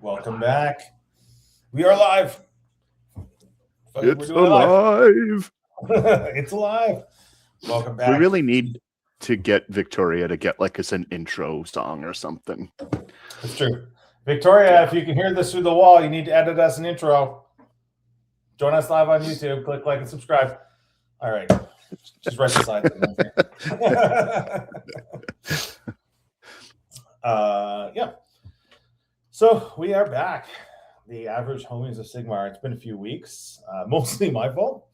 Welcome back. We are live. It's alive. It's alive. Welcome back. We really need to get Victoria to get like us an intro song or something. It's true. Victoria, if you can hear this through the wall, you need to edit us an intro. Join us live on YouTube. Click like and subscribe. All right. Just right beside them. Yeah. So we are back. The average homies of Sigmar. It's been a few weeks. Mostly my fault.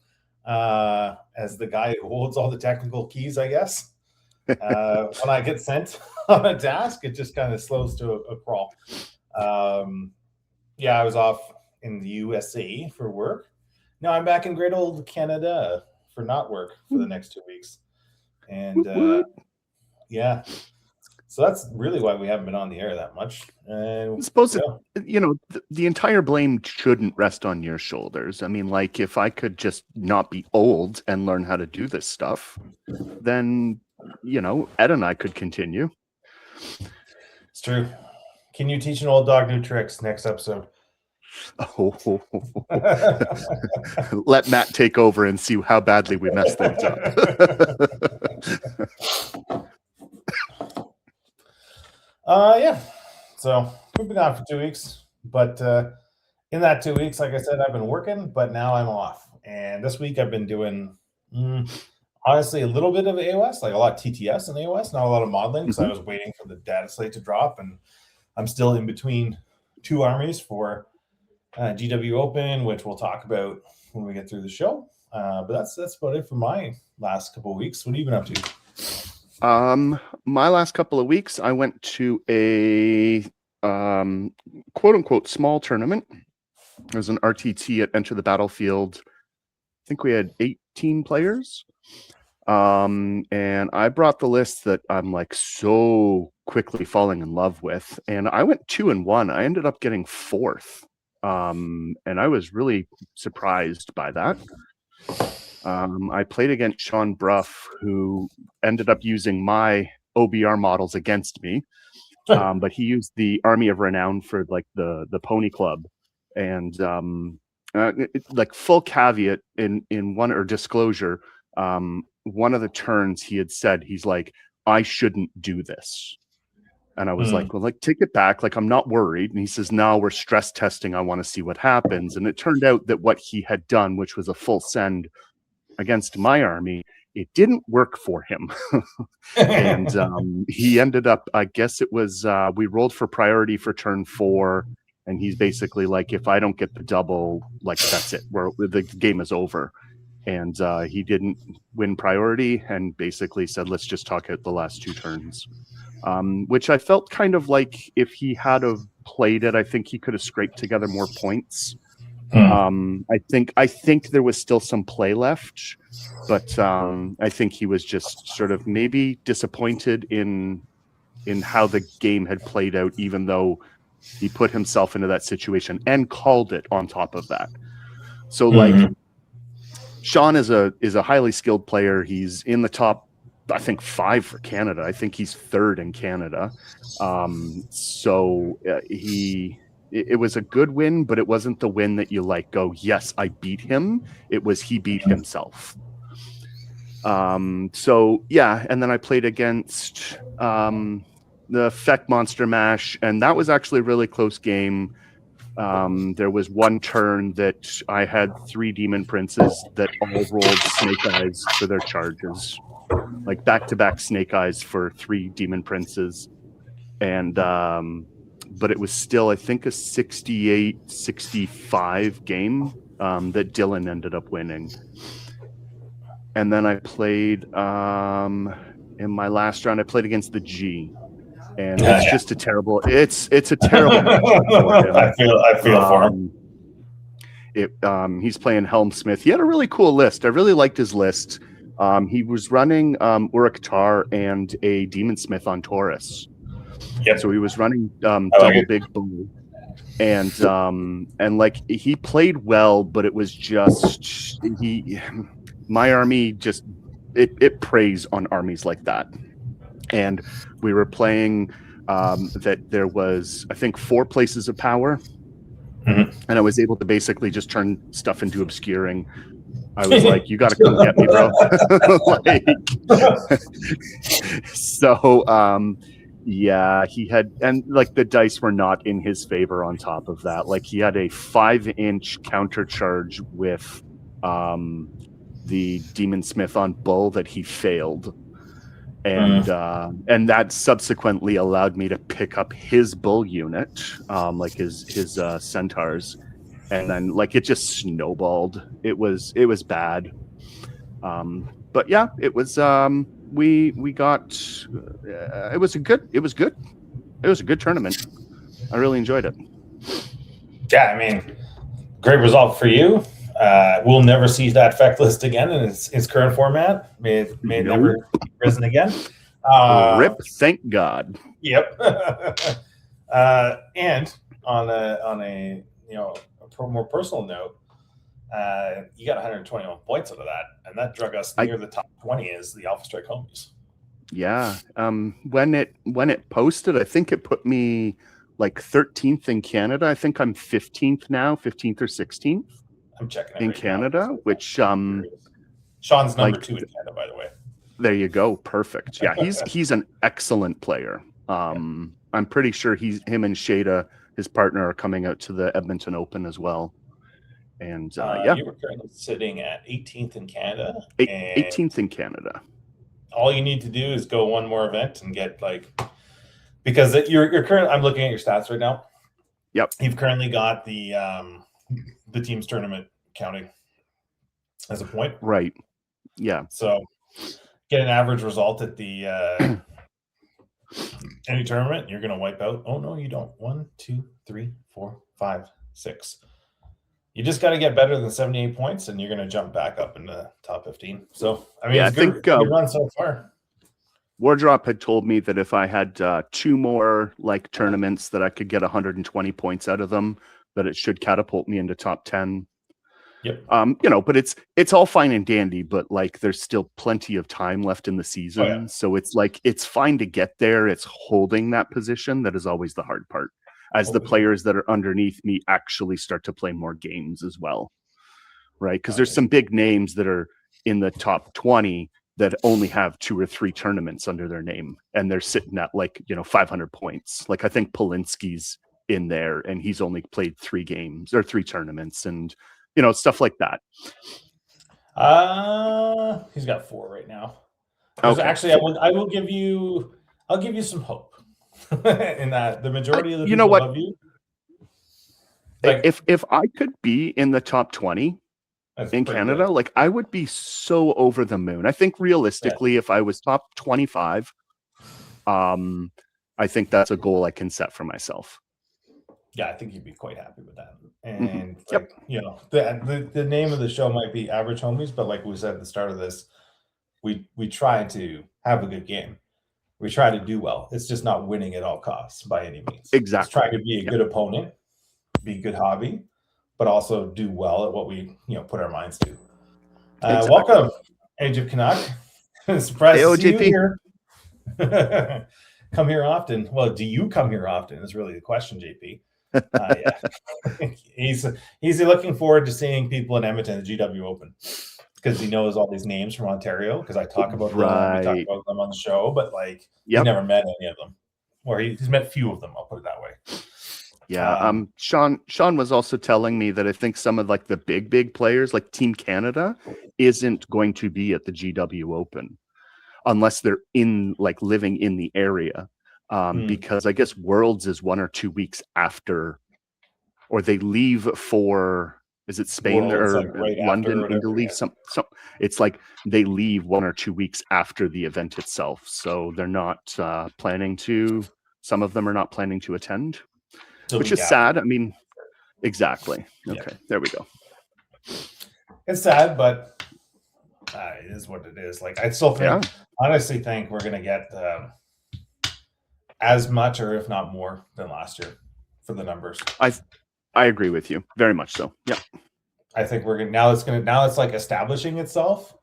As the guy who holds all the technical keys, I guess. When I get sent on a task, it just kind of slows to a crawl. Yeah, I was off in the USA for work. Now I'm back in great old Canada for not work for the next 2 weeks. And yeah. So that's really why we haven't been on the air that much. I suppose, the entire blame shouldn't rest on your shoulders. I mean, like, if I could just not be old and learn how to do this stuff, then, Ed and I could continue. It's true. Can you teach an old dog new tricks next episode? Oh. Let Matt take over and see how badly we mess things up. Yeah. So we've been gone for 2 weeks, but in that 2 weeks, like I said, I've been working, but now I'm off. And this week I've been doing, honestly, a little bit of AOS, like a lot of TTS and AOS, not a lot of modeling, because I was waiting for the data slate to drop, and I'm still in between two armies for GW Open, which we'll talk about when we get through the show. But that's about it for my last couple of weeks. What have you been up to? My last couple of weeks, I went to a quote unquote small tournament. It was an RTT at Enter the Battlefield. I think we had 18 players. And I brought the list that I'm like so quickly falling in love with. And I went 2-1. I ended up getting fourth. And I was really surprised by that. I played against Sean Bruff, who ended up using my OBR models against me, but he used the Army of Renown for like the Pony Club, and like full caveat in one or disclosure. One of the turns he had said, he's like, I shouldn't do this. And I was like, well, like, take it back. Like, I'm not worried. And he says, no, we're stress testing. I want to see what happens. And it turned out that what he had done, which was a full send against my army, it didn't work for him. And he ended up, I guess it was, we rolled for priority for turn 4. And he's basically like, if I don't get the double, like, that's it. The game is over. And he didn't win priority and basically said, let's just talk out the last 2 turns. Which I felt kind of like if he had have played it, I think he could have scraped together more points. I think there was still some play left, but I think he was just sort of maybe disappointed in how the game had played out, even though he put himself into that situation and called it on top of that. So like Sean is a highly skilled player. He's in the top, I think, 5 for Canada. I think he's 3rd in Canada. It was a good win, but it wasn't the win that you like go, yes, I beat him. It was he beat himself. So yeah, and then I played against the Feck Monster Mash, and that was actually a really close game. There was one turn that I had 3 Demon Princes that all rolled Snake Eyes for their charges. Like back-to-back Snake Eyes for 3 Demon Princes. And but it was still, I think, a 68-65 game that Dylan ended up winning. And then I played in my last round, I played against the G. And it's just a terrible it's a terrible matchup for him. I feel for him. He's playing Helmsmith. He had a really cool list. I really liked his list. He was running Uruk-Tar and a Demon Smith on Taurus. Yep. So he was running double big bull, and like he played well, but it was just my army just it preys on armies like that. And we were playing that there was, I think, 4 places of power, Mhm. and I was able to basically just turn stuff into obscuring. I was like, you got to come get me, bro. Like, so, yeah, he had, and like the dice were not in his favor on top of that. Like, he had a 5-inch counter charge with the Demon Smith on Bull that he failed. And that subsequently allowed me to pick up his Bull unit, like his centaurs. And then like it just snowballed. It was bad. But yeah, it was we got it was a good tournament. I really enjoyed it. Yeah, I mean, great result for you. We'll never see that fact list again in its current format. May it never be risen again. Rip, thank God. Yep. And on a more personal note, you got 121 points out of that, and that drug us near the top 20 as the Alpha Strike homies. Yeah. When it posted, I think it put me like 13th in Canada. I think I'm 15th now, 15th or 16th. I'm checking in Canada, which Sean's number 2 in Canada, by the way. There you go. Perfect. Yeah, he's an excellent player. I'm pretty sure him and Shada, his partner, are coming out to the Edmonton Open as well. And yeah, you were currently sitting at 18th in Canada. 18th in Canada. All you need to do is go one more event and get because you're currently. I'm looking at your stats right now. Yep. You've currently got the team's tournament counting as a point. Right. Yeah. So get an average result at the any tournament, you're going to wipe out. Oh, no, you don't. 1, 2, 3, 4, 5, 6. You just got to get better than 78 points, and you're going to jump back up in the top 15. So, I mean, it's a good run so far. Wardrop had told me that if I had 2 more like tournaments that I could get 120 points out of them, that it should catapult me into top 10. Yep. But it's all fine and dandy, but like there's still plenty of time left in the season. Oh, yeah. So it's like it's fine to get there. It's holding that position that is always the hard part. As the players that are underneath me actually start to play more games as well. Right? Because there's some big names that are in the top 20 that only have 2 or 3 tournaments under their name, and they're sitting at 500 points. Like I think Polinsky's in there, and he's only played 3 games or 3 tournaments, and stuff like that. He's got 4 right now. Okay. Actually, I'll give you some hope in that the majority of the people love you. If I could be in the top 20 in Canada, good. I would be so over the moon. I think realistically, if I was top 25, I think that's a goal I can set for myself. Yeah, I think you'd be quite happy with that. And the name of the show might be Average Homies, but like we said at the start of this, we try to have a good game. We try to do well. It's just not winning at all costs by any means. Exactly. It's trying to be a good opponent, be a good hobby, but also do well at what we put our minds to. Exactly. Welcome, Age of Canuck. Surprised to see you here. Come here often. Well, do you come here often? Is really the question, JP. Yeah, he's looking forward to seeing people in Edmonton at the GW Open because he knows all these names from Ontario. Because I talk about them, we talk about them on the show, but he never met any of them, or he's met few of them. I'll put it that way. Yeah. Sean was also telling me that I think some of the big players, like Team Canada, isn't going to be at the GW Open unless they're living in the area. Because I guess Worlds is 1 or 2 weeks after, or they leave for, is it Spain Worlds, or right London and to leave some it's they leave 1 or 2 weeks after the event itself. So they're not planning to, some of them are not planning to attend, which is sad. I mean, exactly. Okay, there we go. It's sad, but it is what it is. I still think, honestly think we're going to get as much, or if not more, than last year for the numbers. I agree with you very much. So yeah, I think we're gonna now it's establishing itself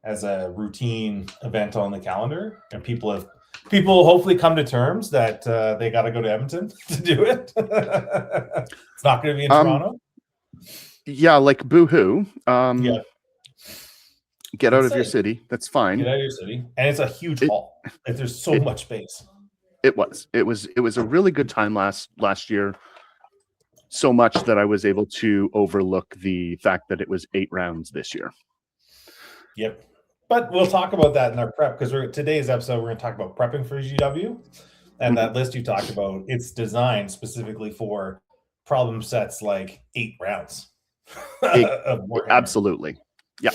as a routine event on the calendar, and people have people hopefully come to terms that they got to go to Edmonton to do it. It's not going to be in Toronto. Yeah, like boo-hoo. Yeah. Get out of your city. That's fine. Get out of your city, and it's a huge hall. Like, there's so much space. It was a really good time last year. So much that I was able to overlook the fact that it was 8 rounds this year. Yep. But we'll talk about that in our prep, because today's episode we're going to talk about prepping for GW, and that list you talked about, it's designed specifically for problem sets like 8 rounds. Of Warhammer. Absolutely. Yeah.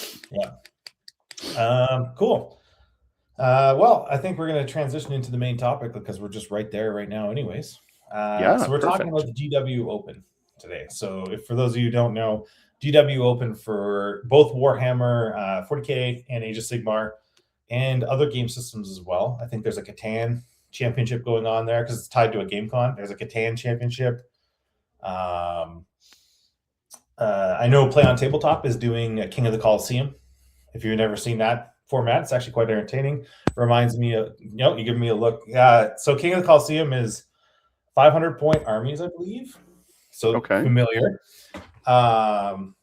Cool. Well, I think we're going to transition into the main topic because we're just right there right now anyways. So we're talking about the GW Open today. So if for those of you who don't know, GW Open for both Warhammer 40K and Age of Sigmar and other game systems as well. I think there's a Catan championship going on there because it's tied to a game con. There's a Catan championship. I know Play on Tabletop is doing a King of the Colosseum. If you've never seen that format, it's actually quite entertaining. Reminds me of, you give me a look. So King of the Colosseum is 500-point armies, I believe. So familiar. And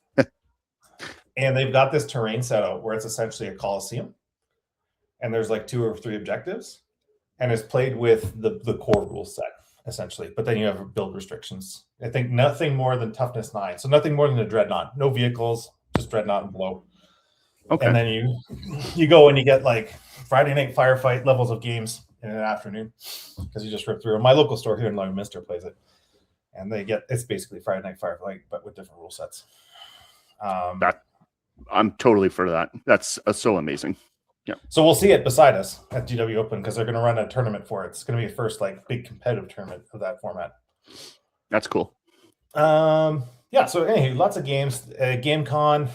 they've got this terrain set out where it's essentially a Colosseum. And there's like 2 or 3 objectives. And it's played with the core rule set, essentially. But then you have build restrictions. I think nothing more than toughness 9. So nothing more than a dreadnought. No vehicles, just dreadnought and blow. Okay. And then you go and you get like Friday night firefight levels of games in an afternoon because you just rip through them. My local store here in Leominster plays it. And it's basically Friday night firefight, but with different rule sets. I'm totally for that. That's so amazing. Yeah. So we'll see it beside us at GW Open because they're going to run a tournament for it. It's going to be the first like big competitive tournament of that format. That's cool. Yeah. So anyway, lots of games. Game con.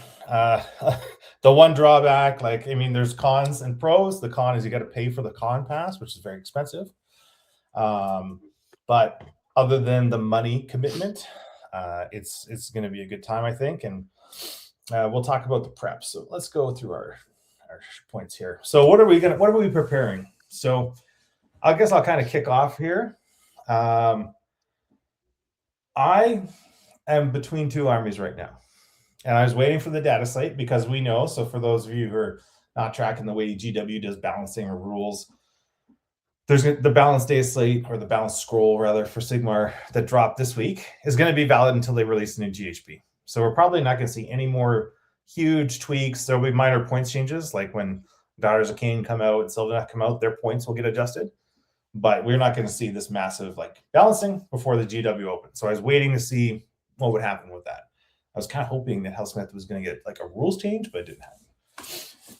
The one drawback, there's cons and pros. The con is you got to pay for the con pass, which is very expensive. But other than the money commitment, it's going to be a good time, I think. And we'll talk about the prep. So let's go through our points here. So what are we preparing? So I guess I'll kind of kick off here. I am between 2 armies right now. And I was waiting for the data slate because we know. So for those of you who are not tracking the way GW does balancing or rules, there's the balance day slate, or the balance scroll rather, for Sigmar that dropped this week is going to be valid until they release a new GHB. So we're probably not going to see any more huge tweaks. There'll be minor points changes, like when Daughters of Cain come out and Sylvaneth come out, their points will get adjusted. But we're not going to see this massive balancing before the GW Open. So I was waiting to see what would happen with that. I was kind of hoping that Hellsmith was going to get a rules change, but it didn't happen.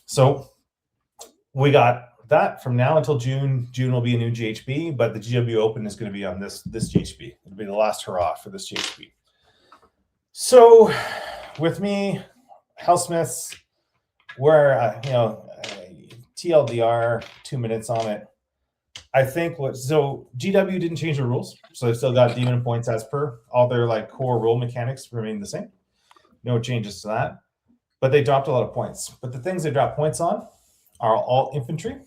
So we got that from now until June. June will be a new GHB, but the GW Open is going to be on this GHB. It'll be the last hurrah for this GHB. So with me, Hellsmiths, we're TLDR, 2 minutes on it. I think GW didn't change the rules, so they still got demon points as per. All their core rule mechanics remain the same. No changes to that, but they dropped a lot of points. But the things they dropped points on are all infantry,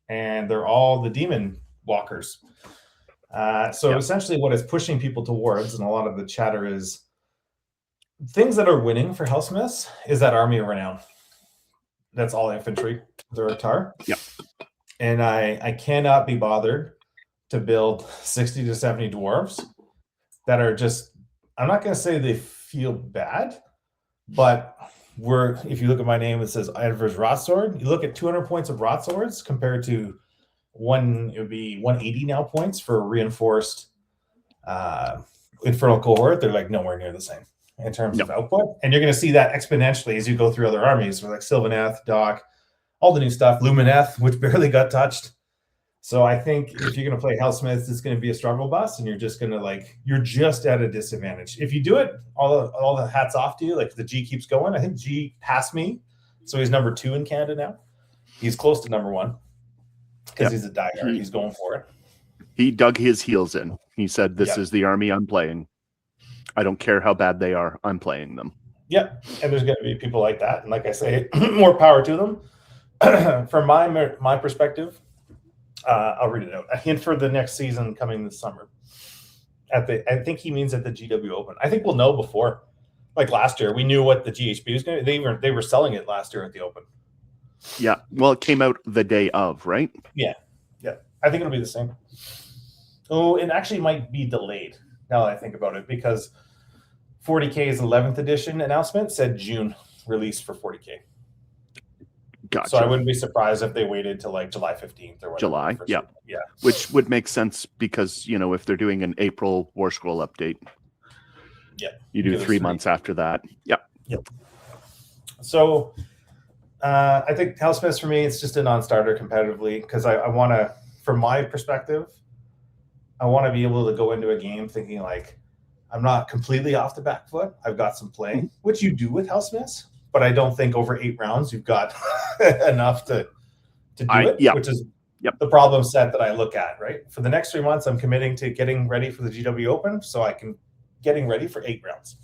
and they're all the demon walkers. Essentially what it's pushing people towards, and a lot of the chatter is, things that are winning for Hellsmiths is that Army of Renown. That's all infantry, Zeratar. Yeah. And I cannot be bothered to build 60 to 70 dwarves that are just, I'm not going to say they feel bad, but if you look at my name, it says Adverse Rotsword. You look at 200 points of Rotswords compared to it would be 180 now points for reinforced Infernal Cohort. They're nowhere near the same in terms of output. And you're going to see that exponentially as you go through other armies, for Sylvaneth, Doc, all the new stuff, Lumineth, which barely got touched. So I think if you're going to play Hellsmiths, it's going to be a struggle bus, and you're just going to you're just at a disadvantage. If you do it, all the hats off to you. The G keeps going. I think G passed me, so he's number 2 in Canada now. He's close to number 1 because he's a diehard. He's going for it. He dug his heels in. He said, "This is the army I'm playing. I don't care how bad they are. I'm playing them." Yeah, and there's going to be people like that, and like I say, more power to them. From my perspective, I'll read it out. A hint for the next season coming this summer. I think he means at the GW Open. I think we'll know before. Like last year, we knew what the GHB was going to. They were selling it last year at the Open. Yeah. Well, it came out the day of, right? Yeah. I think it'll be the same. Oh, it actually might be delayed now that I think about it, because 40K's 11th edition announcement said June release for 40K. Gotcha. So I wouldn't be surprised if they waited till like July 15th or whatever. July, yeah. Yeah. Which would make sense because, if they're doing an April War Scroll update, you do 3 months after that. Yep. So I think Hellsmiths for me, it's just a non-starter competitively, because I want to, from my perspective, I want to be able to go into a game thinking like I'm not completely off the back foot. I've got some play, which you do with Hellsmiths, but I don't think over 8 rounds you've got enough to do it, which is the problem set that I look at, right? For the next 3 months, I'm committing to getting ready for the GW Open so I can getting ready for 8 rounds.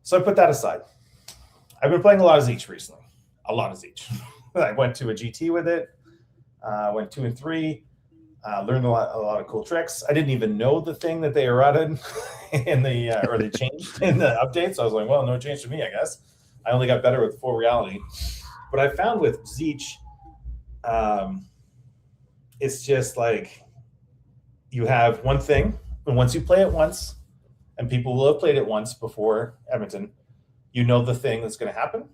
So I put that aside. I've been playing a lot of Zeech recently. A lot of Zeech. I went to a GT with it. Went 2 and 3. Learned a lot of cool tricks. I didn't even know the thing that they errated in the or they changed in the updates. So I was like, well, no change to me, I guess. I only got better with full reality. But I found with Zeech, it's just like you have one thing, and once you play it once, and people will have played it once before Edmonton, you know the thing that's going to happen,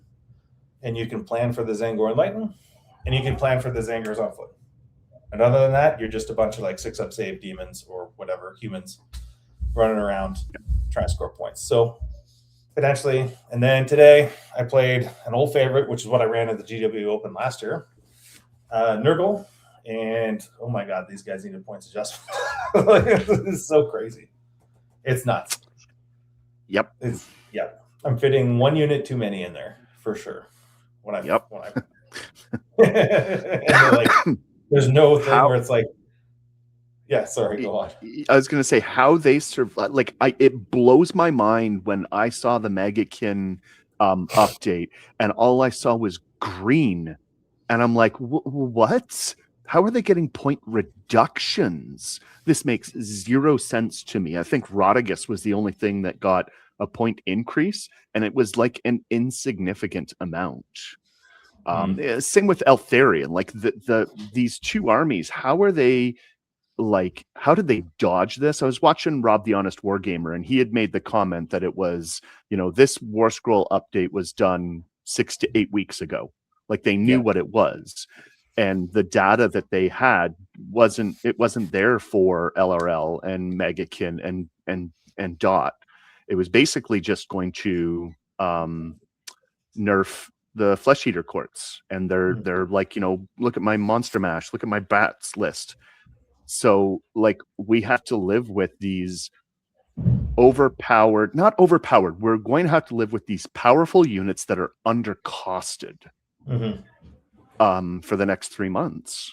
and you can plan for the Zangor Enlighten, and you can plan for the Zangors on foot. And other than that, you're just a bunch of like 6-up save demons or whatever, humans running around trying to score points. So potentially, and then today I played an old favorite, which is what I ran at the GW Open last year, Nurgle, and oh my God, these guys needed points adjustment. It's so crazy. It's nuts. Yep. I'm fitting 1 unit too many in there for sure. When I like, there's no thing where it's like, sorry, go on. I was going to say how they survive. Like, it blows my mind when I saw the Megakin update and all I saw was green. And I'm like, what? How are they getting point reductions? This makes 0 sense to me. I think Rodigus was the only thing that got a point increase, and it was like an insignificant amount. Same with Eltharion. Like these 2 armies, how did they dodge this? I was watching Rob the Honest Wargamer, and he had made the comment that it was, this War Scroll update was done 6 to 8 weeks ago. Like they knew what it was. And the data that they had wasn't there for LRL and Megakin and Dot. It was basically just going to nerf the Flesh Eater courts, and they're like, look at my Monster Mash, look at my bats list. So like we have to live with these not overpowered. We're going to have to live with these powerful units that are undercosted. For the next 3 months.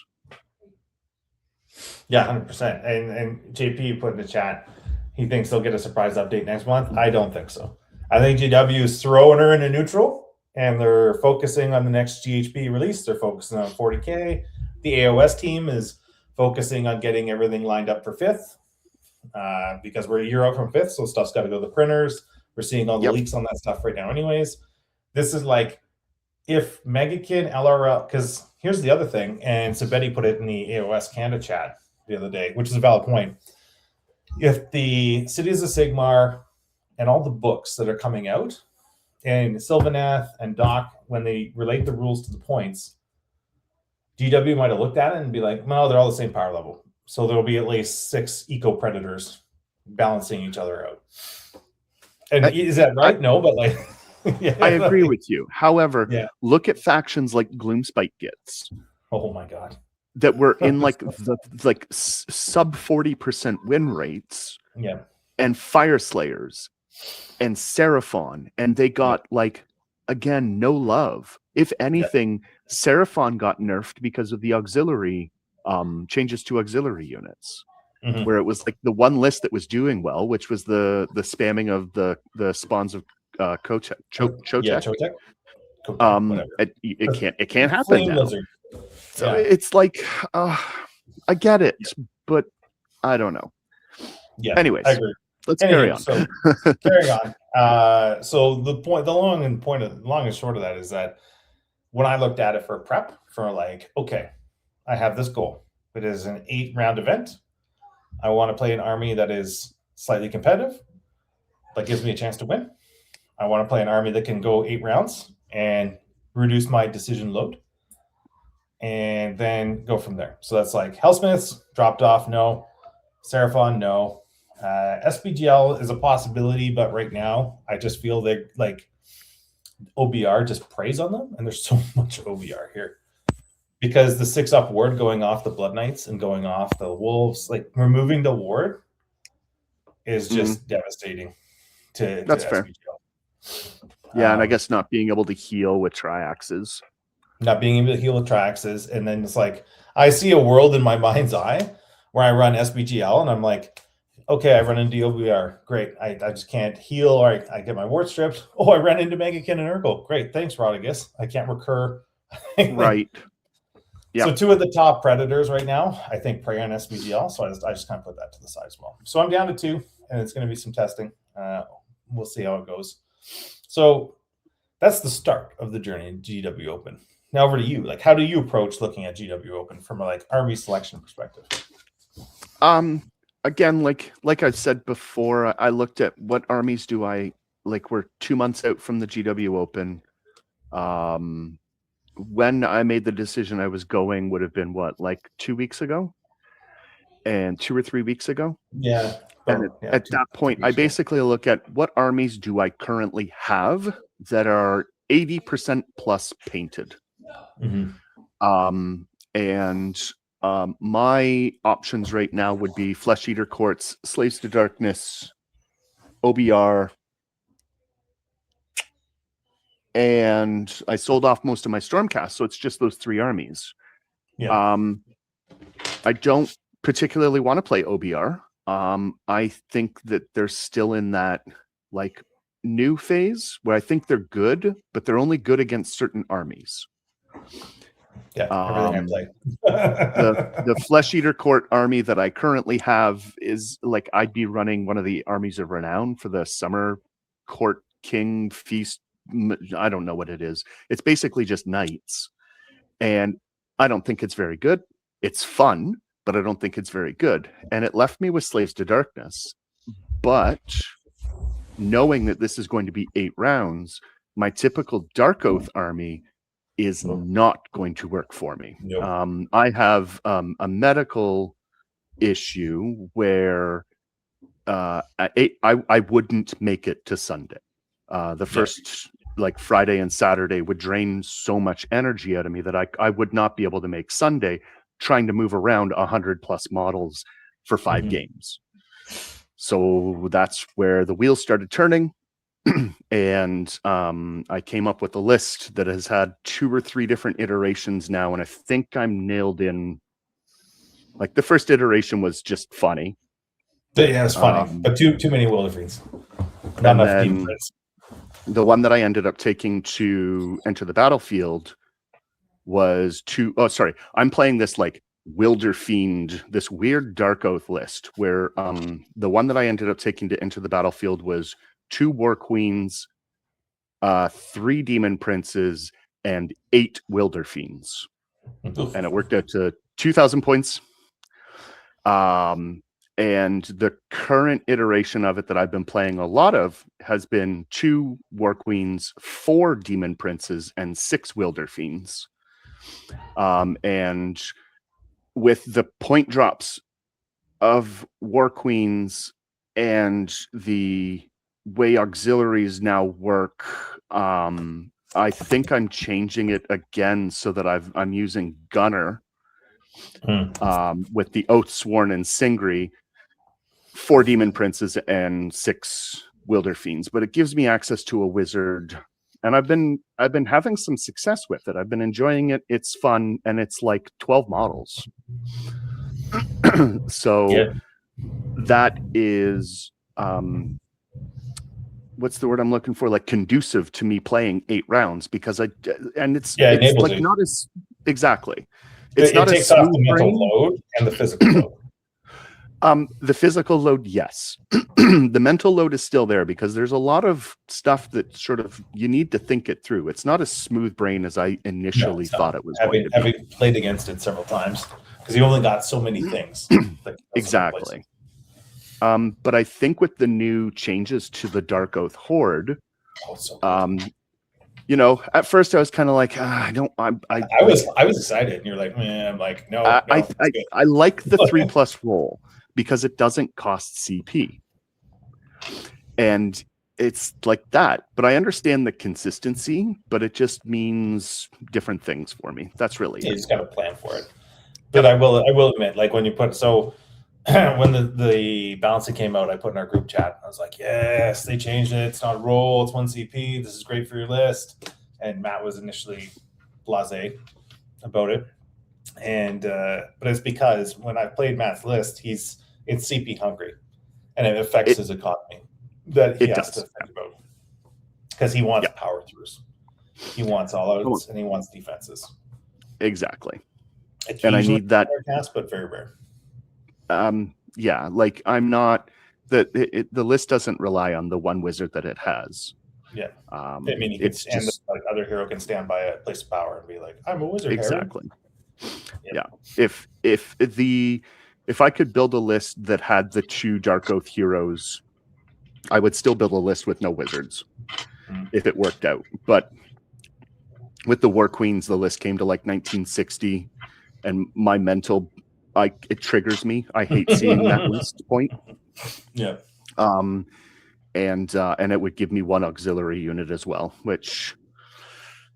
Yeah, 100%. And JP put in the chat, he thinks they'll get a surprise update next month. I don't think so. I think GW is throwing her into neutral, and they're focusing on the next GHB release. They're focusing on 40K. The AOS team is focusing on getting everything lined up for 5th, because we're a year out from 5th, so stuff's got to go to the printers. We're seeing all the leaks on that stuff right now anyways. This is like, if Megakin, LRL, because here's the other thing, and Sabetti put it in the AOS Canada chat the other day, which is a valid point. If the Cities of Sigmar and all the books that are coming out, and Sylvanath and Doc, when they relate the rules to the points, GW might have looked at it and be like, well, they're all the same power level. So there'll be at least 6 eco predators balancing each other out. And is that right? No, but like... I agree with you. However, look at factions like Gloomspite Gits. Oh my God. That were in like sub 40% win rates. Yeah. And Fire Slayers and Seraphon. And they got again, no love. If anything, Seraphon got nerfed because of the auxiliary changes to auxiliary units. Where it was like the one list that was doing well, which was the spamming of the spawns of Chotek. Chotek. It can't happen now. So it's like I get it, but I don't know. Yeah. Anyways, I agree. let's carry on. So carrying on. So the long and short of that is that when I looked at it for prep, for like, okay, I have this goal. It is an 8-round event. I want to play an army that is slightly competitive, that gives me a chance to win. I want to play an army that can go 8 rounds and reduce my decision load, and then go from there. So that's like Hellsmiths dropped off, no. Seraphon, no. SPGL is a possibility, but right now I just feel that like OBR just preys on them, and there's so much OBR here because the 6-up ward going off the Blood Knights and going off the Wolves, like removing the ward is just devastating to That's fair. SPGL. Yeah, and I guess not being able to heal with triaxes. Not being able to heal with triaxes, and then it's like I see a world in my mind's eye where I run SBGL and I'm like, okay, I run into OBR. Great. I just can't heal, or I get my ward stripped. Oh, I ran into Megakin and Urkel. Great. Thanks, Rodigus. I can't recur. Right. Yep. So 2 of the top predators right now, I think, prey on SBGL. So I just kind of put that to the side as well. So I'm down to 2, and it's going to be some testing. We'll see how it goes. So that's the start of the journey in GW Open. Now over to you. Like, how do you approach looking at GW Open from a like army selection perspective? Again, like I've said before, I looked at what armies do I like. We're 2 months out from the GW Open. When I made the decision I was going would have been what, like 2 weeks ago, and 2 or 3 weeks ago. Yeah. And at that point, I basically look at what armies do I currently have that are 80% plus painted. My options right now would be Flesh Eater Courts, Slaves to Darkness, OBR, and I sold off most of my Stormcast, so it's just those 3 armies. Yeah. I don't particularly want to play OBR. I think that they're still in that like new phase where I think they're good, but they're only good against certain armies. Yeah, everything I play. The Flesh Eater Court army that I currently have is like I'd be running one of the armies of renown for the Summer Court King Feast. I don't know what it is. It's basically just knights, and I don't think it's very good. It's fun, but I don't think it's very good. And it left me with Slaves to Darkness. But knowing that this is going to be 8 rounds, my typical Dark Oath army is not going to work for me. Nope. I have a medical issue where I wouldn't make it to Sunday. The first like Friday and Saturday would drain so much energy out of me that I would not be able to make Sunday trying to move around 100+ models for 5 games. So that's where the wheels started turning. And I came up with a list that has had 2 or 3 different iterations now, and I think I'm nailed in. Like the first iteration was just funny. Yeah, it's funny, but too many Wilderfiends. Not enough deep prints. The one that I ended up taking to enter the battlefield was I'm playing this like Wilderfiend, this weird Dark Oath list where the one that I ended up taking to enter the battlefield was 2 War Queens, 3 Demon Princes, and 8 Wilderfiends. And it worked out to 2,000 points. And the current iteration of it that I've been playing a lot of has been 2 War Queens, 4 Demon Princes, and 6 Wilderfiends. And with the point drops of War Queens and the way auxiliaries now work, I think I'm changing it again so that I'm using Gunner with the Oathsworn and Singri, 4 Demon Princes and 6 Wilderfiends, but it gives me access to a wizard, and I've been having some success with it. I've been enjoying it. It's fun, and it's like 12 models. So that is what's the word I'm looking for? Like conducive to me playing 8 rounds because it's like not as exactly. It's not It a takes off the smooth mental brain. load and the physical load. The physical load, yes. The mental load is still there because there's a lot of stuff that sort of you need to think it through. It's not as smooth brain as I initially thought it was going to be. Having played against it several times, because you only got so many things. Exactly. But I think with the new changes to the Dark Oath Horde, you know, at first I was kind of like, I was excited, and you're like, man, I'm like, no, I like the 3+ roll because it doesn't cost CP, and it's like that. But I understand the consistency, but it just means different things for me. That's really you just got to plan for it. But I will admit, like when you put when the balancing came out, I put in our group chat. I was like, yes, they changed it. It's not a roll. It's 1 CP. This is great for your list. And Matt was initially blasé about it. And but it's because when I played Matt's list, it's CP hungry, and it affects his economy that he has to think about, because he wants power throughs, he wants all outs, and he wants defenses. Exactly. It's and I need that cast, but very rare. Yeah, like I'm not the list doesn't rely on the one wizard that it has. Yeah. I mean, it's just like other hero can stand by a place of power and be like, I'm a wizard. Exactly. Yeah. If I could build a list that had the 2 Dark Oath heroes, I would still build a list with no wizards if it worked out. But with the War Queens, the list came to like 1960, and my mental, it triggers me. I hate seeing that list point. Yeah. And it would give me 1 auxiliary unit as well, which,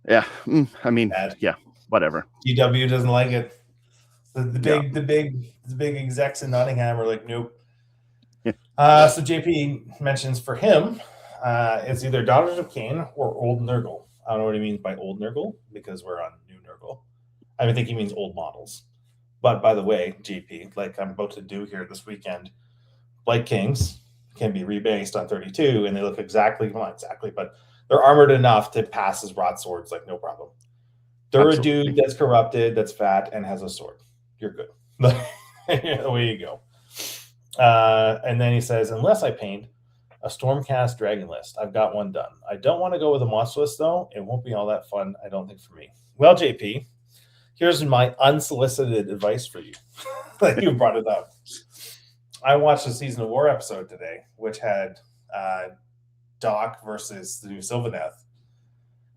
yeah, I mean, yeah, whatever. GW doesn't like it. The big execs in Nottingham are like, nope. Yeah. So JP mentions for him, it's either Daughters of Cain or Old Nurgle. I don't know what he means by Old Nurgle, because we're on New Nurgle. I think he means old models. But by the way, JP, like I'm about to do here this weekend, Blight Kings can be rebased on 32, and they look exactly, well, not exactly, but they're armored enough to pass as broadswords, like no problem. They're a dude that's corrupted, that's fat, and has a sword. You're good. Away you go. And then he says, unless I paint a Stormcast Dragon list, I've got one done. I don't want to go with a monster list, though. It won't be all that fun, I don't think, for me. Well, JP, here's my unsolicited advice for you. You brought it up. I watched the Season of War episode today, which had Doc versus the new Sylvaneth.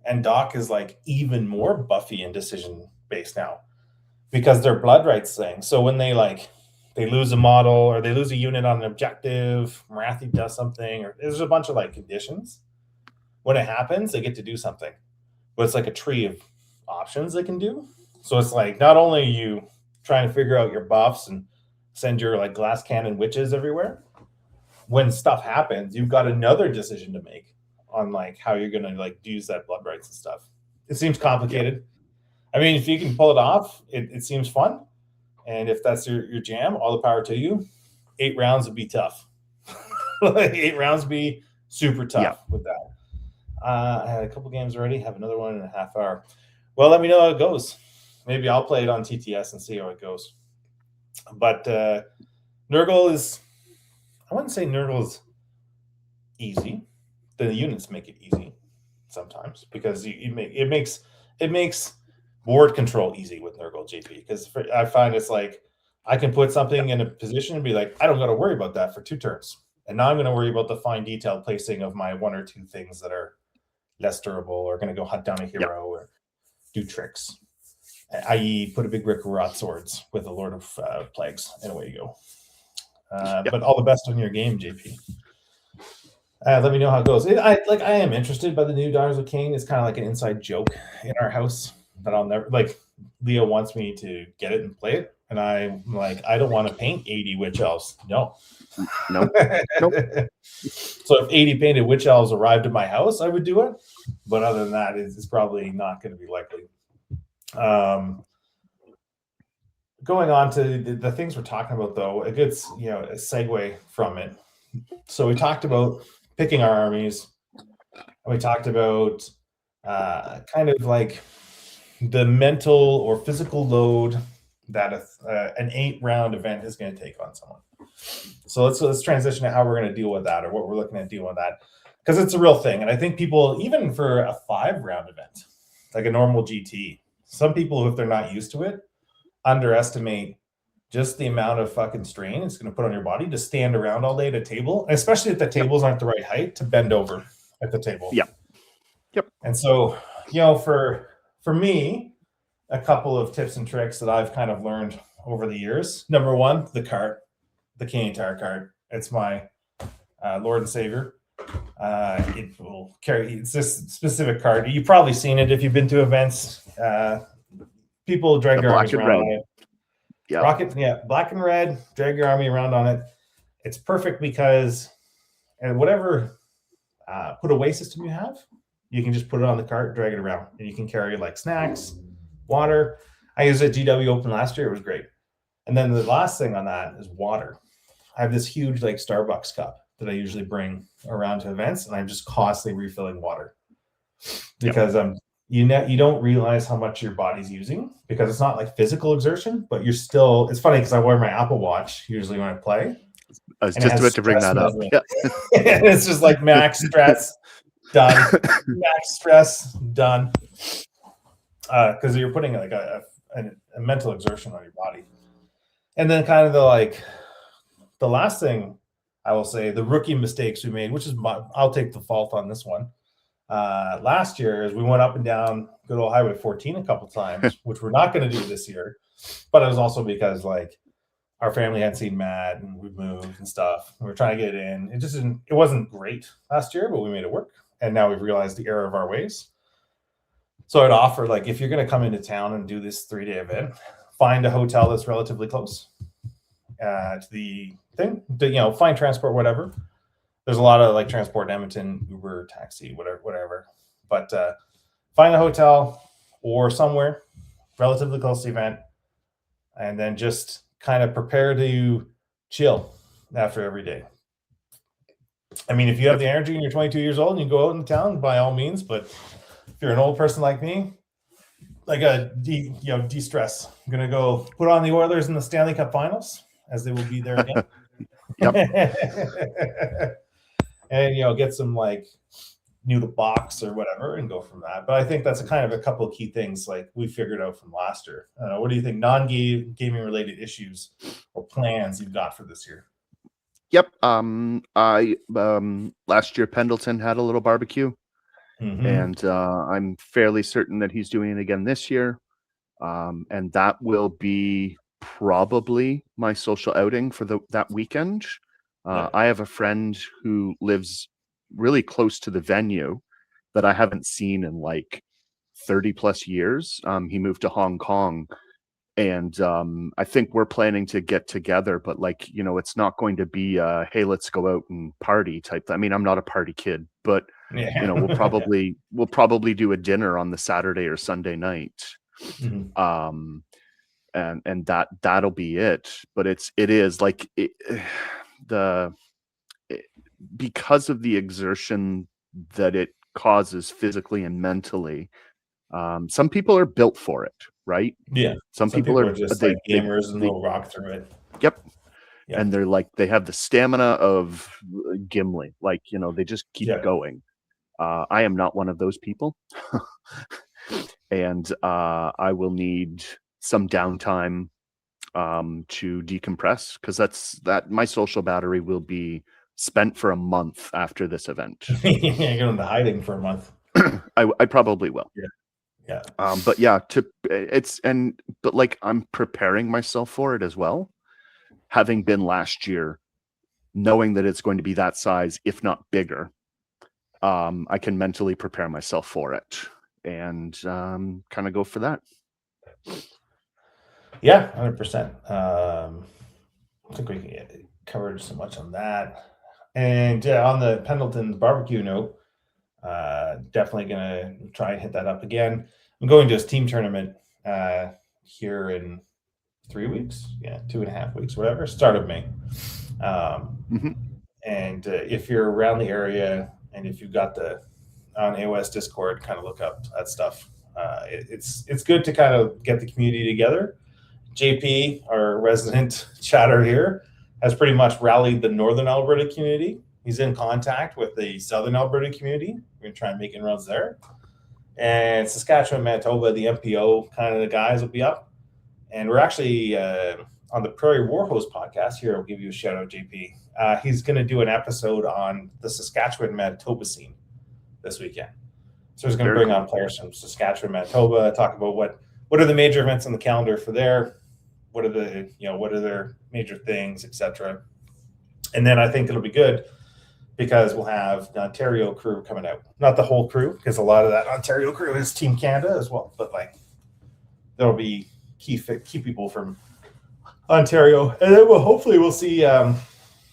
And Doc is like even more buffy and decision based now, because they're blood rights thing. So when they lose a model or they lose a unit on an objective, Marathi does something, or there's a bunch of like conditions. When it happens, they get to do something. But it's like a tree of options they can do. So it's like not only are you trying to figure out your buffs and send your like glass cannon witches everywhere, when stuff happens, you've got another decision to make on like how you're gonna like use that blood rights and stuff. It seems complicated. I mean, if you can pull it off, it seems fun. And if that's your jam, all the power to you. 8 rounds would be tough. 8 rounds would be super tough with that. I had a couple games already, have another one in a half hour. Well, let me know how it goes. Maybe I'll play it on TTS and see how it goes. But Nurgle is, I wouldn't say Nurgle is easy. The units make it easy sometimes, because it makes board control easy with Nurgle, JP. Because I find it's like I can put something in a position and be like, I don't got to worry about that for 2 turns. And now I'm going to worry about the fine detailed placing of my 1 or 2 things that are less durable, or going to go hunt down a hero or do tricks. I.e., put a big Rick Rot swords with the Lord of Plagues, and away you go. But all the best on your game, JP. Let me know how it goes. I am interested by the new Daughters of Cain. It's kind of like an inside joke in our house that I'll never like. Leo wants me to get it and play it, and I'm like, I don't want to paint 80 witch elves. No. Nope. So if 80 painted witch elves arrived at my house, I would do it. But other than that, it's probably not going to be likely. Going on to the things we're talking about, though, it gets a segue from it. So we talked about picking our armies, and we talked about kind of like the mental or physical load that an 8-round event is going to take on someone. So let's transition to how we're going to deal with that, or what we're looking at dealing with that, because it's a real thing. And I think people, even for a 5-round event, like a normal GT, some people, if they're not used to it, underestimate just the amount of fucking strain it's going to put on your body to stand around all day at a table, especially if the tables aren't the right height to bend over at the table. Yep. And so, for me, a couple of tips and tricks that I've kind of learned over the years. Number one, the cart, the Canadian Tire cart. It's my Lord and Savior. It will carry. It's this specific cart. You've probably seen it if you've been to events. People drag their armies around on it. Yeah. Rocket, black and red. Drag your army around on it. It's perfect because, whatever put away system you have, you can just put it on the cart, drag it around, and you can carry like snacks, water. I used it at GW Open last year. It was great. And then the last thing on that is water. I have this huge like Starbucks cup that I usually bring around to events, and I'm just constantly refilling water because you don't realize how much your body's using, because it's not like physical exertion, but you're still. It's funny because I wear my Apple Watch usually when I play. I was just about to bring that up. Yeah. And it's just like max stress, done. Max stress, done. Because you're putting like a mental exertion on your body. And then kind of the last thing I will say, the rookie mistakes we made, which is I'll take the fault on this one. Last year is we went up and down good old Highway 14 a couple times, which we're not going to do this year. But it was also because like our family hadn't seen Matt and we moved and stuff. We were trying to get it in. It wasn't great last year, but we made it work. And now we've realized the error of our ways. So I'd offer, like, if you're going to come into town and do this 3-day event, find a hotel that's relatively close to the thing. Find transport, whatever. There's a lot of like transport in Edmonton, Uber, taxi, whatever. But find a hotel or somewhere relatively close to the event, and then just kind of prepare to chill after every day. I mean, if you have the energy and you're 22 years old and you go out in town, by all means. But if you're an old person like me, like de-stress. I'm gonna go put on the Oilers in the Stanley Cup Finals, as they will be there again. And get some like noodle box or whatever and go from that. But I think that's a couple of key things like we figured out from last year. What do you think non-gaming related issues or plans you've got for this year? Yep. I last year Pendleton had a little barbecue, and I'm fairly certain that he's doing it again this year. And that will be probably my social outing for that weekend. I have a friend who lives really close to the venue that I haven't seen in like 30 plus years. He moved to Hong Kong, and I think we're planning to get together, but like, it's not going to be hey, let's go out and party type. I mean, I'm not a party kid, but we'll probably do a dinner on the Saturday or Sunday night. And that'll be it. But it is like because of the exertion that it causes physically and mentally. Some people are built for it, right? Yeah. Some people are just like gamers and they'll rock through it. Yep. And they're like, they have the stamina of Gimli. Like, they just keep going. I am not one of those people. And I will need some downtime to decompress, because my social battery will be spent for a month after this event. You're going into hiding for a month. I probably will. Yeah. But yeah, but like I'm preparing myself for it as well. Having been last year, knowing that it's going to be that size, if not bigger, I can mentally prepare myself for it and kind of go for that. Yeah, 100%. I think we covered so much on that. And on the Pendleton barbecue note, definitely gonna try and hit that up again. I'm going to his team tournament here in 3 weeks, 2.5 weeks, whatever, start of May. And if you're around the area and if you've got on AOS Discord, kind of look up that stuff. It's good to kind of get the community together. JP, our resident chatter here, has pretty much rallied the Northern Alberta community. He's in contact with the Southern Alberta community. We're going to try and make inroads there. And Saskatchewan, Manitoba, the MPO kind of the guys will be up. And we're actually on the Prairie Warhost podcast here. I'll give you a shout out, JP. He's going to do an episode on the Saskatchewan, Manitoba scene this weekend. So he's going to bring on players from Saskatchewan, Manitoba, talk about what are the major events on the calendar for there, what are their major things, etc. And then I think it'll be good because we'll have the Ontario crew coming out. Not the whole crew, because a lot of that Ontario crew is Team Canada as well. But like, there'll be key people from Ontario, and then hopefully we'll see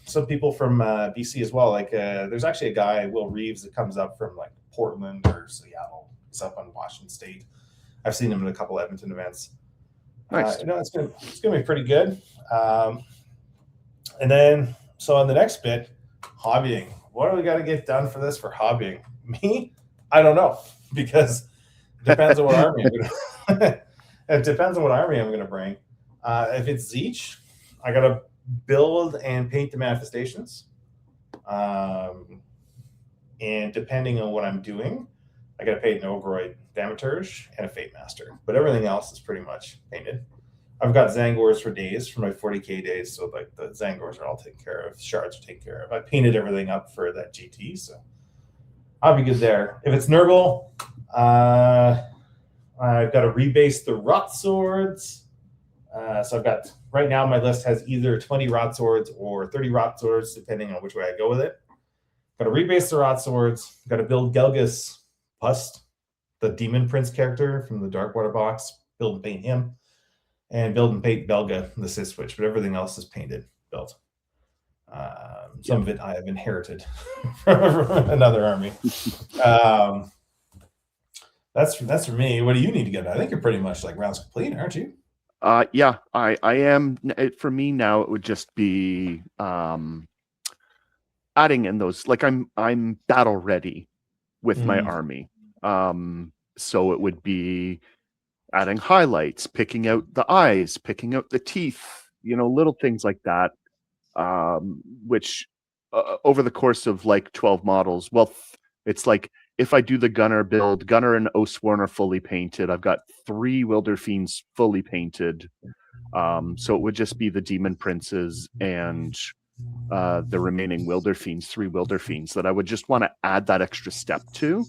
some people from BC as well. Like, there's actually a guy, Will Reeves, that comes up from like Portland or Seattle. He's up on Washington State. I've seen him in a couple Edmonton events. Nice. It's gonna be pretty good. And then, so on the next bit, hobbying. What do we got to get done for this for hobbying? Me? I don't know, because it depends on what army I'm gonna. It depends on what army I'm gonna bring. If it's Zeech, I gotta build and paint the manifestations. And depending on what I'm doing, I gotta paint an Ogroid Thaumaturge and a Fate Master. But everything else is pretty much painted. I've got Zangors for days, for my 40k days, so like the Zangors are all taken care of, shards are taken care of. I painted everything up for that GT, so I'll be good there. If it's Nurgle, I've got to rebase the Rot Swords. So I've got, right now my list has either 20 Rot Swords or 30 Rot Swords, depending on which way I go with it. Got to rebase the Rot Swords, got to build Gelgus Pust, the Demon Prince character from the Darkwater box, build and paint him. And build and paint Belga, the Sith Switch, but everything else is painted, built. Some of it I have inherited from another army. That's for me. What do you need to get? I think you're pretty much like rounds complete, aren't you? Yeah, I am. For me now, it would just be adding in those. Like I'm battle ready with my army. So it would be adding highlights, picking out the eyes, picking out the teeth, little things like that, which over the course of like 12 models, well, it's like if I do the Gunner build, Gunner and Oathsworn are fully painted. I've got 3 Wilder Fiends fully painted. So it would just be the Demon Princes and the remaining Wilder Fiends, 3 Wilder Fiends that I would just want to add that extra step to.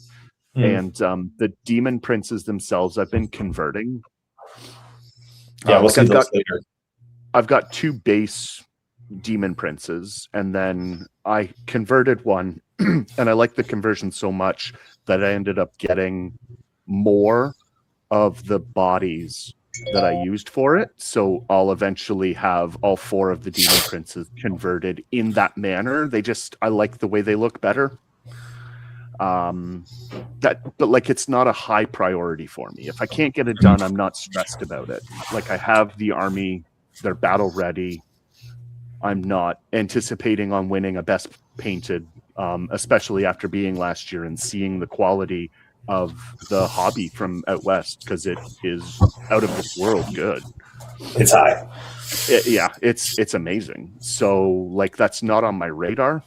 And the Demon Princes themselves, I've been converting. Yeah, we'll see those later. I've got 2 base Demon Princes, and then I converted one, and I like the conversion so much that I ended up getting more of the bodies that I used for it. So I'll eventually have all 4 of the Demon Princes converted in that manner. I like the way they look better. But like, it's not a high priority for me. If I can't get it done, I'm not stressed about it. Like, I have the army, they're battle ready. I'm not anticipating on winning a best painted, especially after being last year and seeing the quality of the hobby from out west, because it is out of this world good. It's high. It's amazing. So like, that's not on my radar.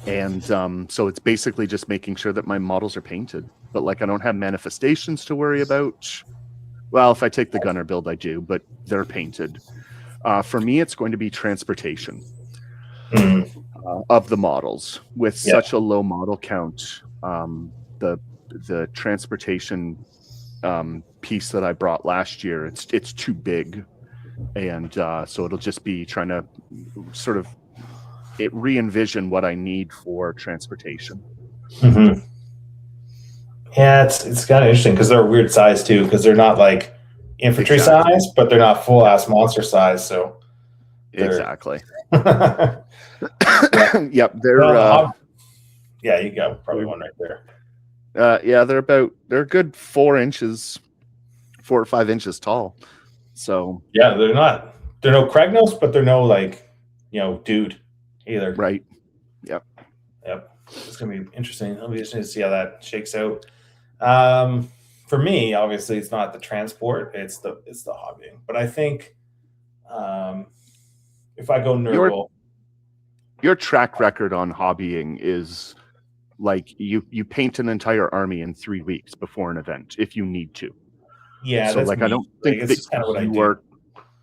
And so it's basically just making sure that my models are painted. But like, I don't have manifestations to worry about. Well, if I take the Gunner build, I do, but they're painted. For me, it's going to be transportation of the models. With such a low model count, the transportation piece that I brought last year, it's too big. And so it'll just be trying to sort of re-envision what I need for transportation. Yeah, it's kind of interesting because they're a weird size too, because they're not like infantry size, but they're not full ass monster size. So exactly. Yep, they're yeah, you got probably one right there. Yeah, they're a good 4 or 5 inches tall. So yeah, they're no Kragnos, but they're no like dude either. Right. Yep. It's gonna be interesting. It'll be interesting to see how that shakes out. for me, obviously, it's not the transport; it's the hobbying. But I think if I go Nurgle, your track record on hobbying is like you paint an entire army in 3 weeks before an event if you need to. yeah, So that's like me. I don't think it's that just kind of what I do.